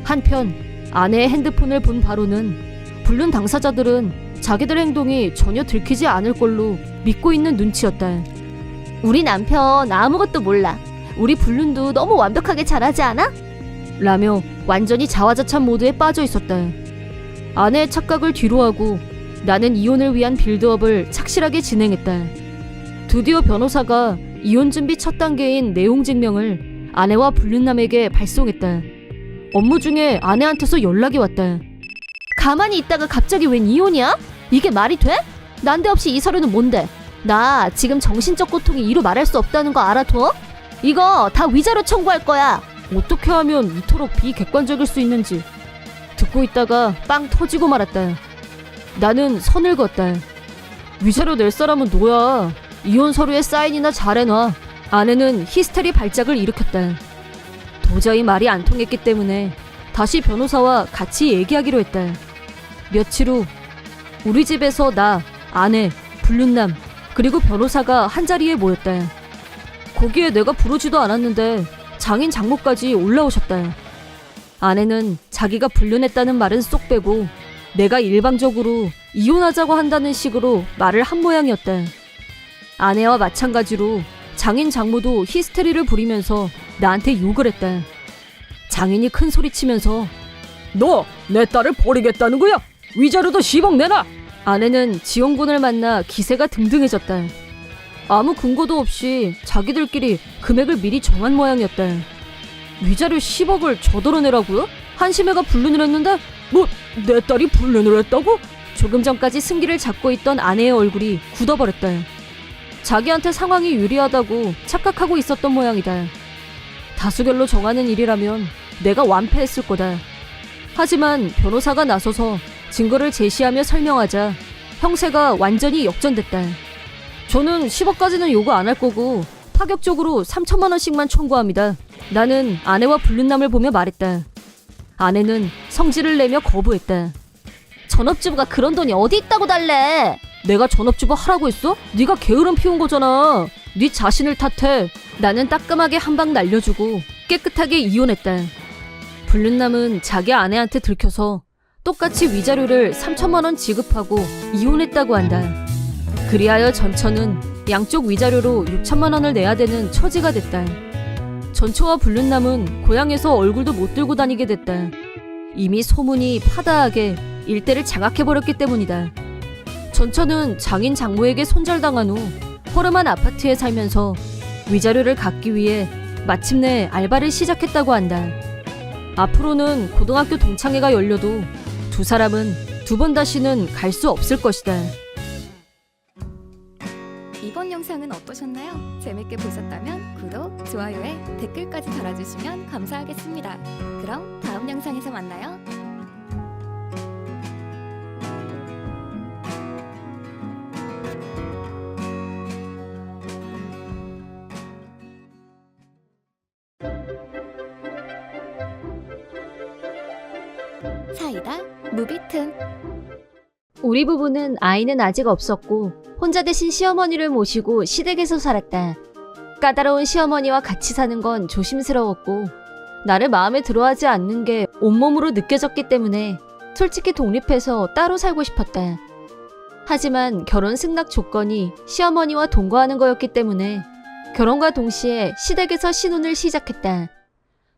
한편 아내의 핸드폰을 본 바로는 불륜 당사자들은 자기들 행동이 전혀 들키지 않을 걸로 믿고 있는 눈치였다. 우리 남편 아무것도 몰라. 우리 불륜도 너무 완벽하게 잘하지 않아? 라며 완전히 자화자찬 모드에 빠져 있었다. 아내의 착각을 뒤로하고 나는 이혼을 위한 빌드업을 착실하게 진행했다. 드디어 변호사가 이혼 준비 첫 단계인 내용 증명을 아내와 불륜남에게 발송했다. 업무 중에 아내한테서 연락이 왔다. 가만히 있다가 갑자기 웬 이혼이야? 이게 말이 돼? 난데없이 이 서류는 뭔데? 나 지금 정신적 고통이 이루 말할 수 없다는 거 알아둬? 이거 다 위자료 청구할 거야. 어떻게 하면 이토록 비객관적일 수 있는지 듣고 있다가 빵 터지고 말았다. 나는 선을 그었다. 위자료 낼 사람은 너야. 이혼 서류에 사인이나 잘해놔. 아내는 히스테리 발작을 일으켰다. 도저히 말이 안 통했기 때문에 다시 변호사와 같이 얘기하기로 했다. 며칠 후 우리 집에서 나, 아내, 불륜남 그리고 변호사가 한자리에 모였다. 거기에 내가 부르지도 않았는데 장인 장모까지 올라오셨다. 아내는 자기가 불륜했다는 말은 쏙 빼고 내가 일방적으로 이혼하자고 한다는 식으로 말을 한 모양이었다. 아내와 마찬가지로 장인 장모도 히스테리를 부리면서 나한테 욕을 했다. 장인이 큰 소리치면서 너 내 딸을 버리겠다는 거야? 위자료도 10억 내놔! 아내는 지원군을 만나 기세가 등등해졌다. 아무 근거도 없이 자기들끼리 금액을 미리 정한 모양이었다. 위자료 10억을 저더러 내라고요? 한심해가 불륜을 했는데 뭐 내 딸이 불륜을 했다고? 조금 전까지 승기를 잡고 있던 아내의 얼굴이 굳어버렸다. 자기한테 상황이 유리하다고 착각하고 있었던 모양이다. 다수결로 정하는 일이라면 내가 완패했을 거다. 하지만 변호사가 나서서 증거를 제시하며 설명하자 형세가 완전히 역전됐다. 저는 10억까지는 요구 안 할 거고 파격적으로 3천만 원씩만 청구합니다. 나는 아내와 불륜남을 보며 말했다. 아내는 성질을 내며 거부했다. 전업주부가 그런 돈이 어디 있다고 달래? 내가 전업주부 하라고 했어? 네가 게으름 피운 거잖아. 네 자신을 탓해. 나는 따끔하게 한 방 날려주고 깨끗하게 이혼했다. 불륜남은 자기 아내한테 들켜서 똑같이 위자료를 3천만 원 지급하고 이혼했다고 한다. 그리하여 전처는 양쪽 위자료로 6천만 원을 내야 되는 처지가 됐다. 전처와 불륜남은 고향에서 얼굴도 못 들고 다니게 됐다. 이미 소문이 파다하게 일대를 장악해버렸기 때문이다. 전처는 장인 장모에게 손절당한 후 허름한 아파트에 살면서 위자료를 갚기 위해 마침내 알바를 시작했다고 한다. 앞으로는 고등학교 동창회가 열려도 두 사람은 두 번 다시는 갈 수 없을 것이다. 이번 영상은 어떠셨나요? 재밌게 보셨다면 구독, 좋아요에 댓글까지 달아주시면 감사하겠습니다. 그럼 다음 영상에서 만나요. 사이다 무비튼. 우리 부부는 아이는 아직 없었고 혼자 대신 시어머니를 모시고 시댁에서 살았다. 까다로운 시어머니와 같이 사는 건 조심스러웠고 나를 마음에 들어하지 않는 게 온몸으로 느껴졌기 때문에 솔직히 독립해서 따로 살고 싶었다. 하지만 결혼 승낙 조건이 시어머니와 동거하는 거였기 때문에 결혼과 동시에 시댁에서 신혼을 시작했다.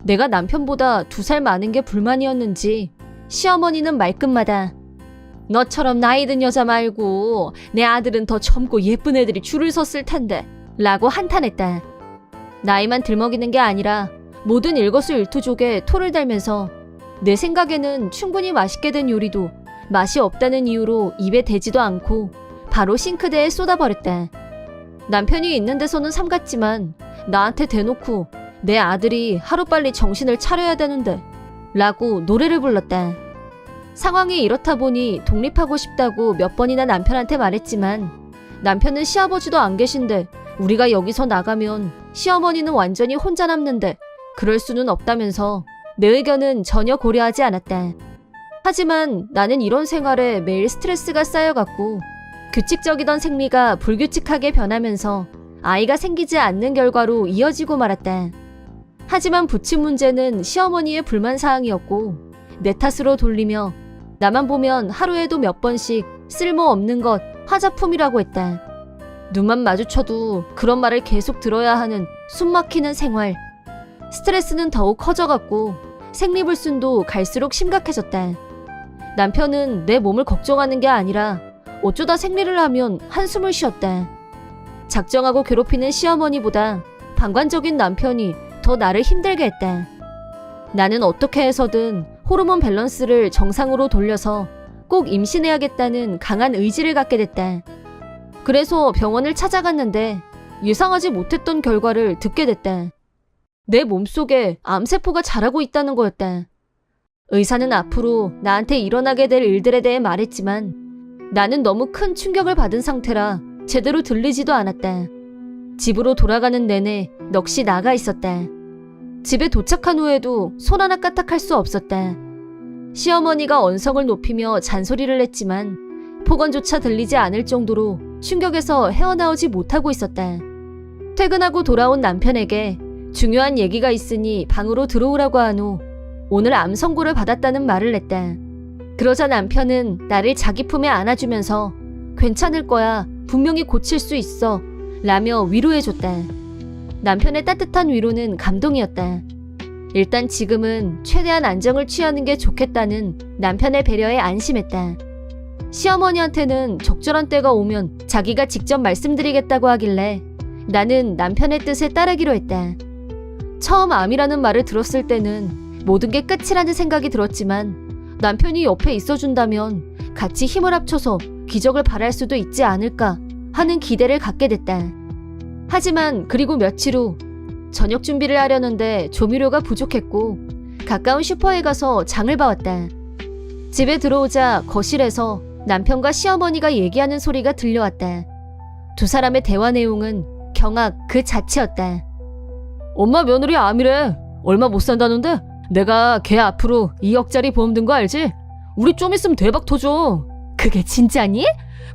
내가 남편보다 2살 많은 게 불만이었는지 시어머니는 말끝마다 너처럼 나이 든 여자 말고 내 아들은 더 젊고 예쁜 애들이 줄을 섰을 텐데 라고 한탄했다. 나이만 들먹이는 게 아니라 모든 일거수일투족에 토를 달면서 내 생각에는 충분히 맛있게 된 요리도 맛이 없다는 이유로 입에 대지도 않고 바로 싱크대에 쏟아버렸다. 남편이 있는 데서는 삼갔지만 나한테 대놓고 내 아들이 하루빨리 정신을 차려야 되는데 라고 노래를 불렀다. 상황이 이렇다 보니 독립하고 싶다고 몇 번이나 남편한테 말했지만 남편은 시아버지도 안 계신데 우리가 여기서 나가면 시어머니는 완전히 혼자 남는데 그럴 수는 없다면서 내 의견은 전혀 고려하지 않았다. 하지만 나는 이런 생활에 매일 스트레스가 쌓여갔고 규칙적이던 생리가 불규칙하게 변하면서 아이가 생기지 않는 결과로 이어지고 말았다. 하지만 부친 문제는 시어머니의 불만사항이었고 내 탓으로 돌리며 나만 보면 하루에도 몇 번씩 쓸모없는 것, 화자품이라고 했다. 눈만 마주쳐도 그런 말을 계속 들어야 하는 숨막히는 생활. 스트레스는 더욱 커져갔고 생리불순도 갈수록 심각해졌다. 남편은 내 몸을 걱정하는 게 아니라 어쩌다 생리를 하면 한숨을 쉬었다. 작정하고 괴롭히는 시어머니보다 방관적인 남편이 더 나를 힘들게 했다. 나는 어떻게 해서든 호르몬 밸런스를 정상으로 돌려서 꼭 임신해야겠다는 강한 의지를 갖게 됐다. 그래서 병원을 찾아갔는데 예상하지 못했던 결과를 듣게 됐다. 내 몸속에 암세포가 자라고 있다는 거였다. 의사는 앞으로 나한테 일어나게 될 일들에 대해 말했지만 나는 너무 큰 충격을 받은 상태라 제대로 들리지도 않았다. 집으로 돌아가는 내내 넋이 나가 있었다. 집에 도착한 후에도 손 하나 까딱할 수 없었다. 시어머니가 언성을 높이며 잔소리를 했지만 폭언조차 들리지 않을 정도로 충격에서 헤어나오지 못하고 있었다. 퇴근하고 돌아온 남편에게 중요한 얘기가 있으니 방으로 들어오라고 한 후 오늘 암 선고를 받았다는 말을 했다. 그러자 남편은 나를 자기 품에 안아주면서 괜찮을 거야, 분명히 고칠 수 있어 라며 위로해줬다. 남편의 따뜻한 위로는 감동이었다. 일단 지금은 최대한 안정을 취하는 게 좋겠다는 남편의 배려에 안심했다. 시어머니한테는 적절한 때가 오면 자기가 직접 말씀드리겠다고 하길래 나는 남편의 뜻에 따르기로 했다. 처음 암이라는 말을 들었을 때는 모든 게 끝이라는 생각이 들었지만 남편이 옆에 있어준다면 같이 힘을 합쳐서 기적을 바랄 수도 있지 않을까 하는 기대를 갖게 됐다. 하지만 그리고 며칠 후 저녁 준비를 하려는데 조미료가 부족했고 가까운 슈퍼에 가서 장을 봐왔다. 집에 들어오자 거실에서 남편과 시어머니가 얘기하는 소리가 들려왔다. 두 사람의 대화 내용은 경악 그 자체였다. 엄마 며느리 암이래. 얼마 못 산다는데 내가 걔 앞으로 2억짜리 보험 든 거 알지? 우리 좀 있으면 대박 터져. 그게 진짜니?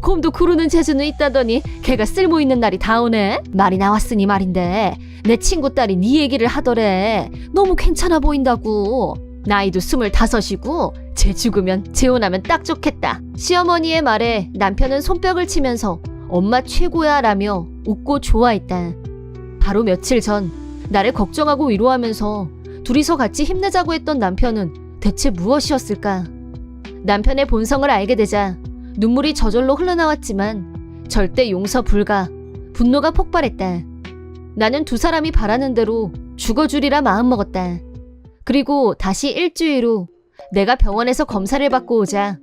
곰도 구르는 재주는 있다더니 걔가 쓸모 있는 날이 다 오네. 말이 나왔으니 말인데 내 친구 딸이 네 얘기를 하더래. 너무 괜찮아 보인다고. 나이도 25이고 쟤 죽으면 재혼하면 딱 좋겠다. 시어머니의 말에 남편은 손뼉을 치면서 엄마 최고야 라며 웃고 좋아했다. 바로 며칠 전 나를 걱정하고 위로하면서 둘이서 같이 힘내자고 했던 남편은 대체 무엇이었을까? 남편의 본성을 알게 되자 눈물이 저절로 흘러나왔지만 절대 용서 불가, 분노가 폭발했다. 나는 두 사람이 바라는 대로 죽어주리라 마음먹었다. 그리고 다시 일주일 후 내가 병원에서 검사를 받고 오자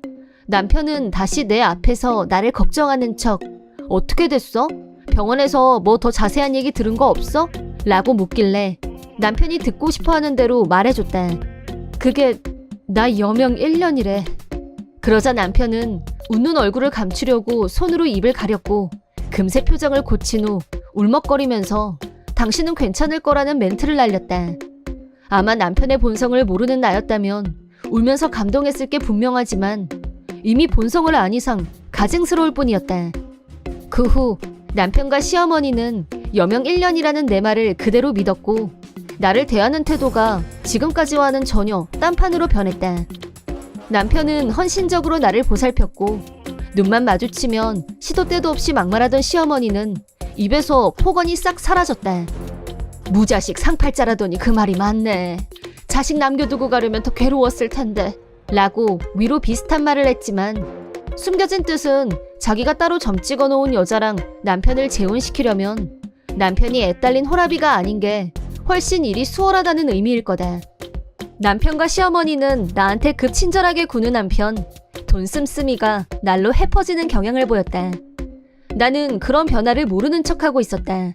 남편은 다시 내 앞에서 나를 걱정하는 척 어떻게 됐어? 병원에서 뭐 더 자세한 얘기 들은 거 없어? 라고 묻길래 남편이 듣고 싶어하는 대로 말해줬다. 그게 나 여명 1년이래. 그러자 남편은 웃는 얼굴을 감추려고 손으로 입을 가렸고 금세 표정을 고친 후 울먹거리면서 당신은 괜찮을 거라는 멘트를 날렸다. 아마 남편의 본성을 모르는 나였다면 울면서 감동했을 게 분명하지만 이미 본성을 안 이상 가증스러울 뿐이었다. 그 후 남편과 시어머니는 여명 1년이라는 내 말을 그대로 믿었고 나를 대하는 태도가 지금까지와는 전혀 딴판으로 변했다. 남편은 헌신적으로 나를 보살폈고 눈만 마주치면 시도 때도 없이 막말하던 시어머니는 입에서 폭언이 싹 사라졌다. 무자식 상팔자라더니 그 말이 맞네. 자식 남겨두고 가려면 더 괴로웠을 텐데 라고 위로 비슷한 말을 했지만 숨겨진 뜻은 자기가 따로 점 찍어놓은 여자랑 남편을 재혼시키려면 남편이 애딸린 호라비가 아닌 게 훨씬 일이 수월하다는 의미일 거다. 남편과 시어머니는 나한테 급 친절하게 구는 한편 돈 씀씀이가 날로 해퍼지는 경향을 보였다. 나는 그런 변화를 모르는 척하고 있었다.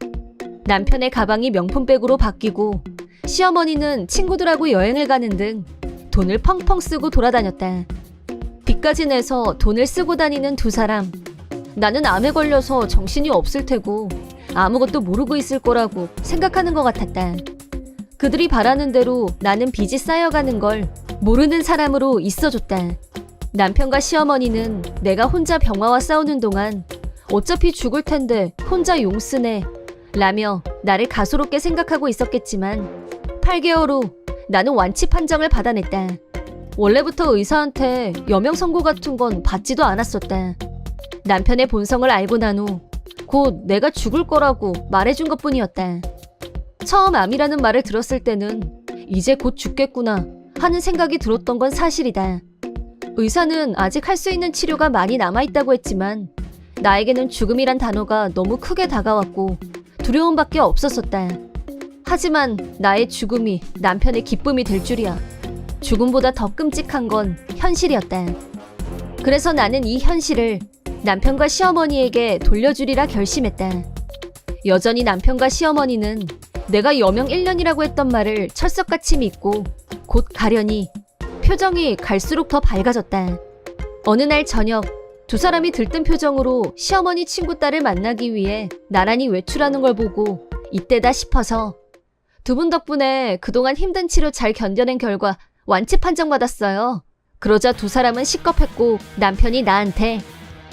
남편의 가방이 명품백으로 바뀌고 시어머니는 친구들하고 여행을 가는 등 돈을 펑펑 쓰고 돌아다녔다. 빚까지 내서 돈을 쓰고 다니는 두 사람. 나는 암에 걸려서 정신이 없을 테고 아무것도 모르고 있을 거라고 생각하는 것 같았다. 그들이 바라는 대로 나는 빚이 쌓여가는 걸 모르는 사람으로 있어줬다. 남편과 시어머니는 내가 혼자 병화와 싸우는 동안 어차피 죽을 텐데 혼자 용 쓰네 라며 나를 가소롭게 생각하고 있었겠지만 8개월 후 나는 완치 판정을 받아냈다. 원래부터 의사한테 여명 선고 같은 건 받지도 않았었다. 남편의 본성을 알고 난 후 곧 내가 죽을 거라고 말해준 것뿐이었다. 처음 암이라는 말을 들었을 때는 이제 곧 죽겠구나 하는 생각이 들었던 건 사실이다. 의사는 아직 할 수 있는 치료가 많이 남아있다고 했지만 나에게는 죽음이란 단어가 너무 크게 다가왔고 두려움밖에 없었었다. 하지만 나의 죽음이 남편의 기쁨이 될 줄이야. 죽음보다 더 끔찍한 건 현실이었다. 그래서 나는 이 현실을 남편과 시어머니에게 돌려주리라 결심했다. 여전히 남편과 시어머니는 내가 여명 1년이라고 했던 말을 철석같이 믿고 곧 가려니 표정이 갈수록 더 밝아졌다. 어느 날 저녁 두 사람이 들뜬 표정으로 시어머니 친구 딸을 만나기 위해 나란히 외출하는 걸 보고 이때다 싶어서 두 분 덕분에 그동안 힘든 치료 잘 견뎌낸 결과 완치 판정받았어요. 그러자 두 사람은 시겁했고 남편이 나한테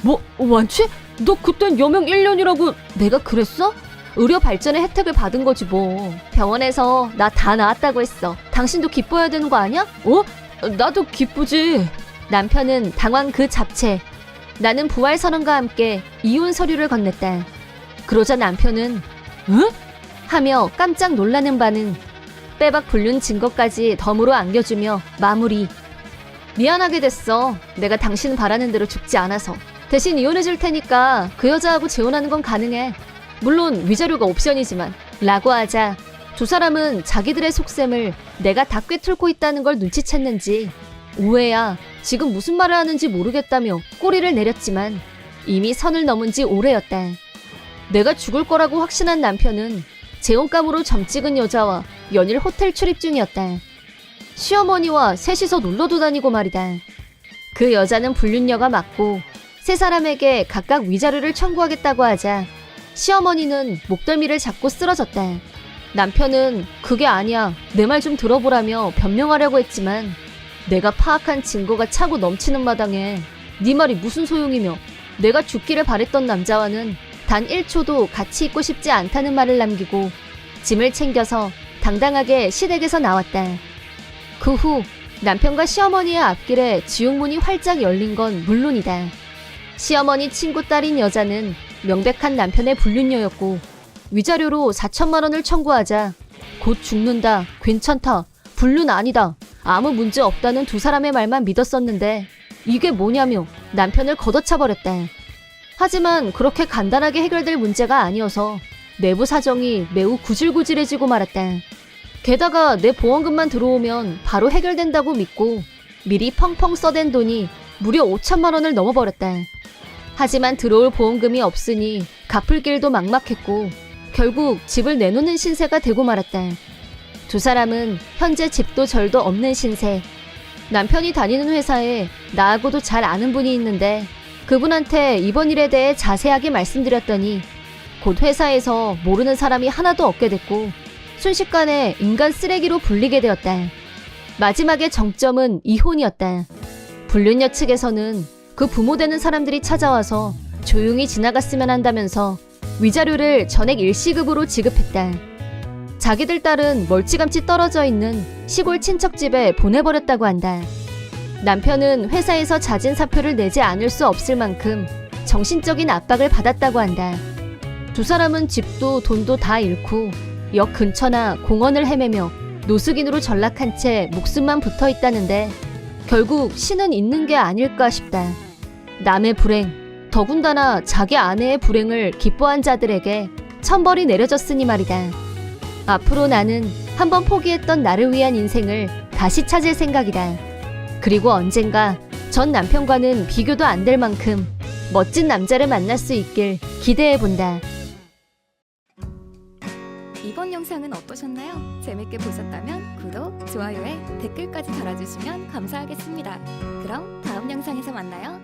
뭐 완치? 너 그땐 여명 1년이라고 내가 그랬어? 의료 발전의 혜택을 받은 거지 뭐. 병원에서 나 다 나았다고 했어. 당신도 기뻐해야 되는 거 아니야? 나도 기쁘지. 남편은 당황 그 잡채. 나는 부활 선언과 함께 이혼 서류를 건넸다. 그러자 남편은 응? 하며 깜짝 놀라는 반응. 빼박 불륜 증거까지 덤으로 안겨주며 마무리. 미안하게 됐어. 내가 당신 바라는 대로 죽지 않아서. 대신 이혼해줄 테니까 그 여자하고 재혼하는 건 가능해. 물론 위자료가 옵션이지만. 라고 하자 두 사람은 자기들의 속셈을 내가 다 꿰뚫고 있다는 걸 눈치챘는지 오해야 지금 무슨 말을 하는지 모르겠다며 꼬리를 내렸지만 이미 선을 넘은 지 오래였다. 내가 죽을 거라고 확신한 남편은 재혼감으로 점 찍은 여자와 연일 호텔 출입 중이었다. 시어머니와 셋이서 놀러도 다니고 말이다. 그 여자는 불륜녀가 맞고 세 사람에게 각각 위자료를 청구하겠다고 하자 시어머니는 목덜미를 잡고 쓰러졌다. 남편은 그게 아니야, 내 말 좀 들어보라며 변명하려고 했지만 내가 파악한 증거가 차고 넘치는 마당에 네 말이 무슨 소용이며 내가 죽기를 바랬던 남자와는 단 1초도 같이 있고 싶지 않다는 말을 남기고 짐을 챙겨서 당당하게 시댁에서 나왔다. 그 후 남편과 시어머니의 앞길에 지옥문이 활짝 열린 건 물론이다. 시어머니 친구 딸인 여자는 명백한 남편의 불륜녀였고 위자료로 4천만 원을 청구하자 곧 죽는다, 괜찮다, 불륜 아니다, 아무 문제 없다는 두 사람의 말만 믿었었는데 이게 뭐냐며 남편을 걷어차버렸다. 하지만 그렇게 간단하게 해결될 문제가 아니어서 내부 사정이 매우 구질구질해지고 말았다. 게다가 내 보험금만 들어오면 바로 해결된다고 믿고 미리 펑펑 써댄 돈이 무려 5천만 원을 넘어버렸다. 하지만 들어올 보험금이 없으니 갚을 길도 막막했고 결국 집을 내놓는 신세가 되고 말았다. 두 사람은 현재 집도 절도 없는 신세. 남편이 다니는 회사에 나하고도 잘 아는 분이 있는데 그분한테 이번 일에 대해 자세하게 말씀드렸더니 곧 회사에서 모르는 사람이 하나도 없게 됐고 순식간에 인간 쓰레기로 불리게 되었다. 마지막의 정점은 이혼이었다. 불륜녀 측에서는 그 부모 되는 사람들이 찾아와서 조용히 지나갔으면 한다면서 위자료를 전액 일시급으로 지급했다. 자기들 딸은 멀찌감치 떨어져 있는 시골 친척집에 보내버렸다고 한다. 남편은 회사에서 자진 사표를 내지 않을 수 없을 만큼 정신적인 압박을 받았다고 한다. 두 사람은 집도 돈도 다 잃고 역 근처나 공원을 헤매며 노숙인으로 전락한 채 목숨만 붙어 있다는데 결국 신은 있는 게 아닐까 싶다. 남의 불행, 더군다나 자기 아내의 불행을 기뻐한 자들에게 천벌이 내려졌으니 말이다. 앞으로 나는 한번 포기했던 나를 위한 인생을 다시 찾을 생각이다. 그리고 언젠가 전 남편과는 비교도 안 될 만큼 멋진 남자를 만날 수 있길 기대해본다. 이번 영상은 어떠셨나요? 재밌게 보셨다면 구독, 좋아요에 댓글까지 달아주시면 감사하겠습니다. 그럼 다음 영상에서 만나요.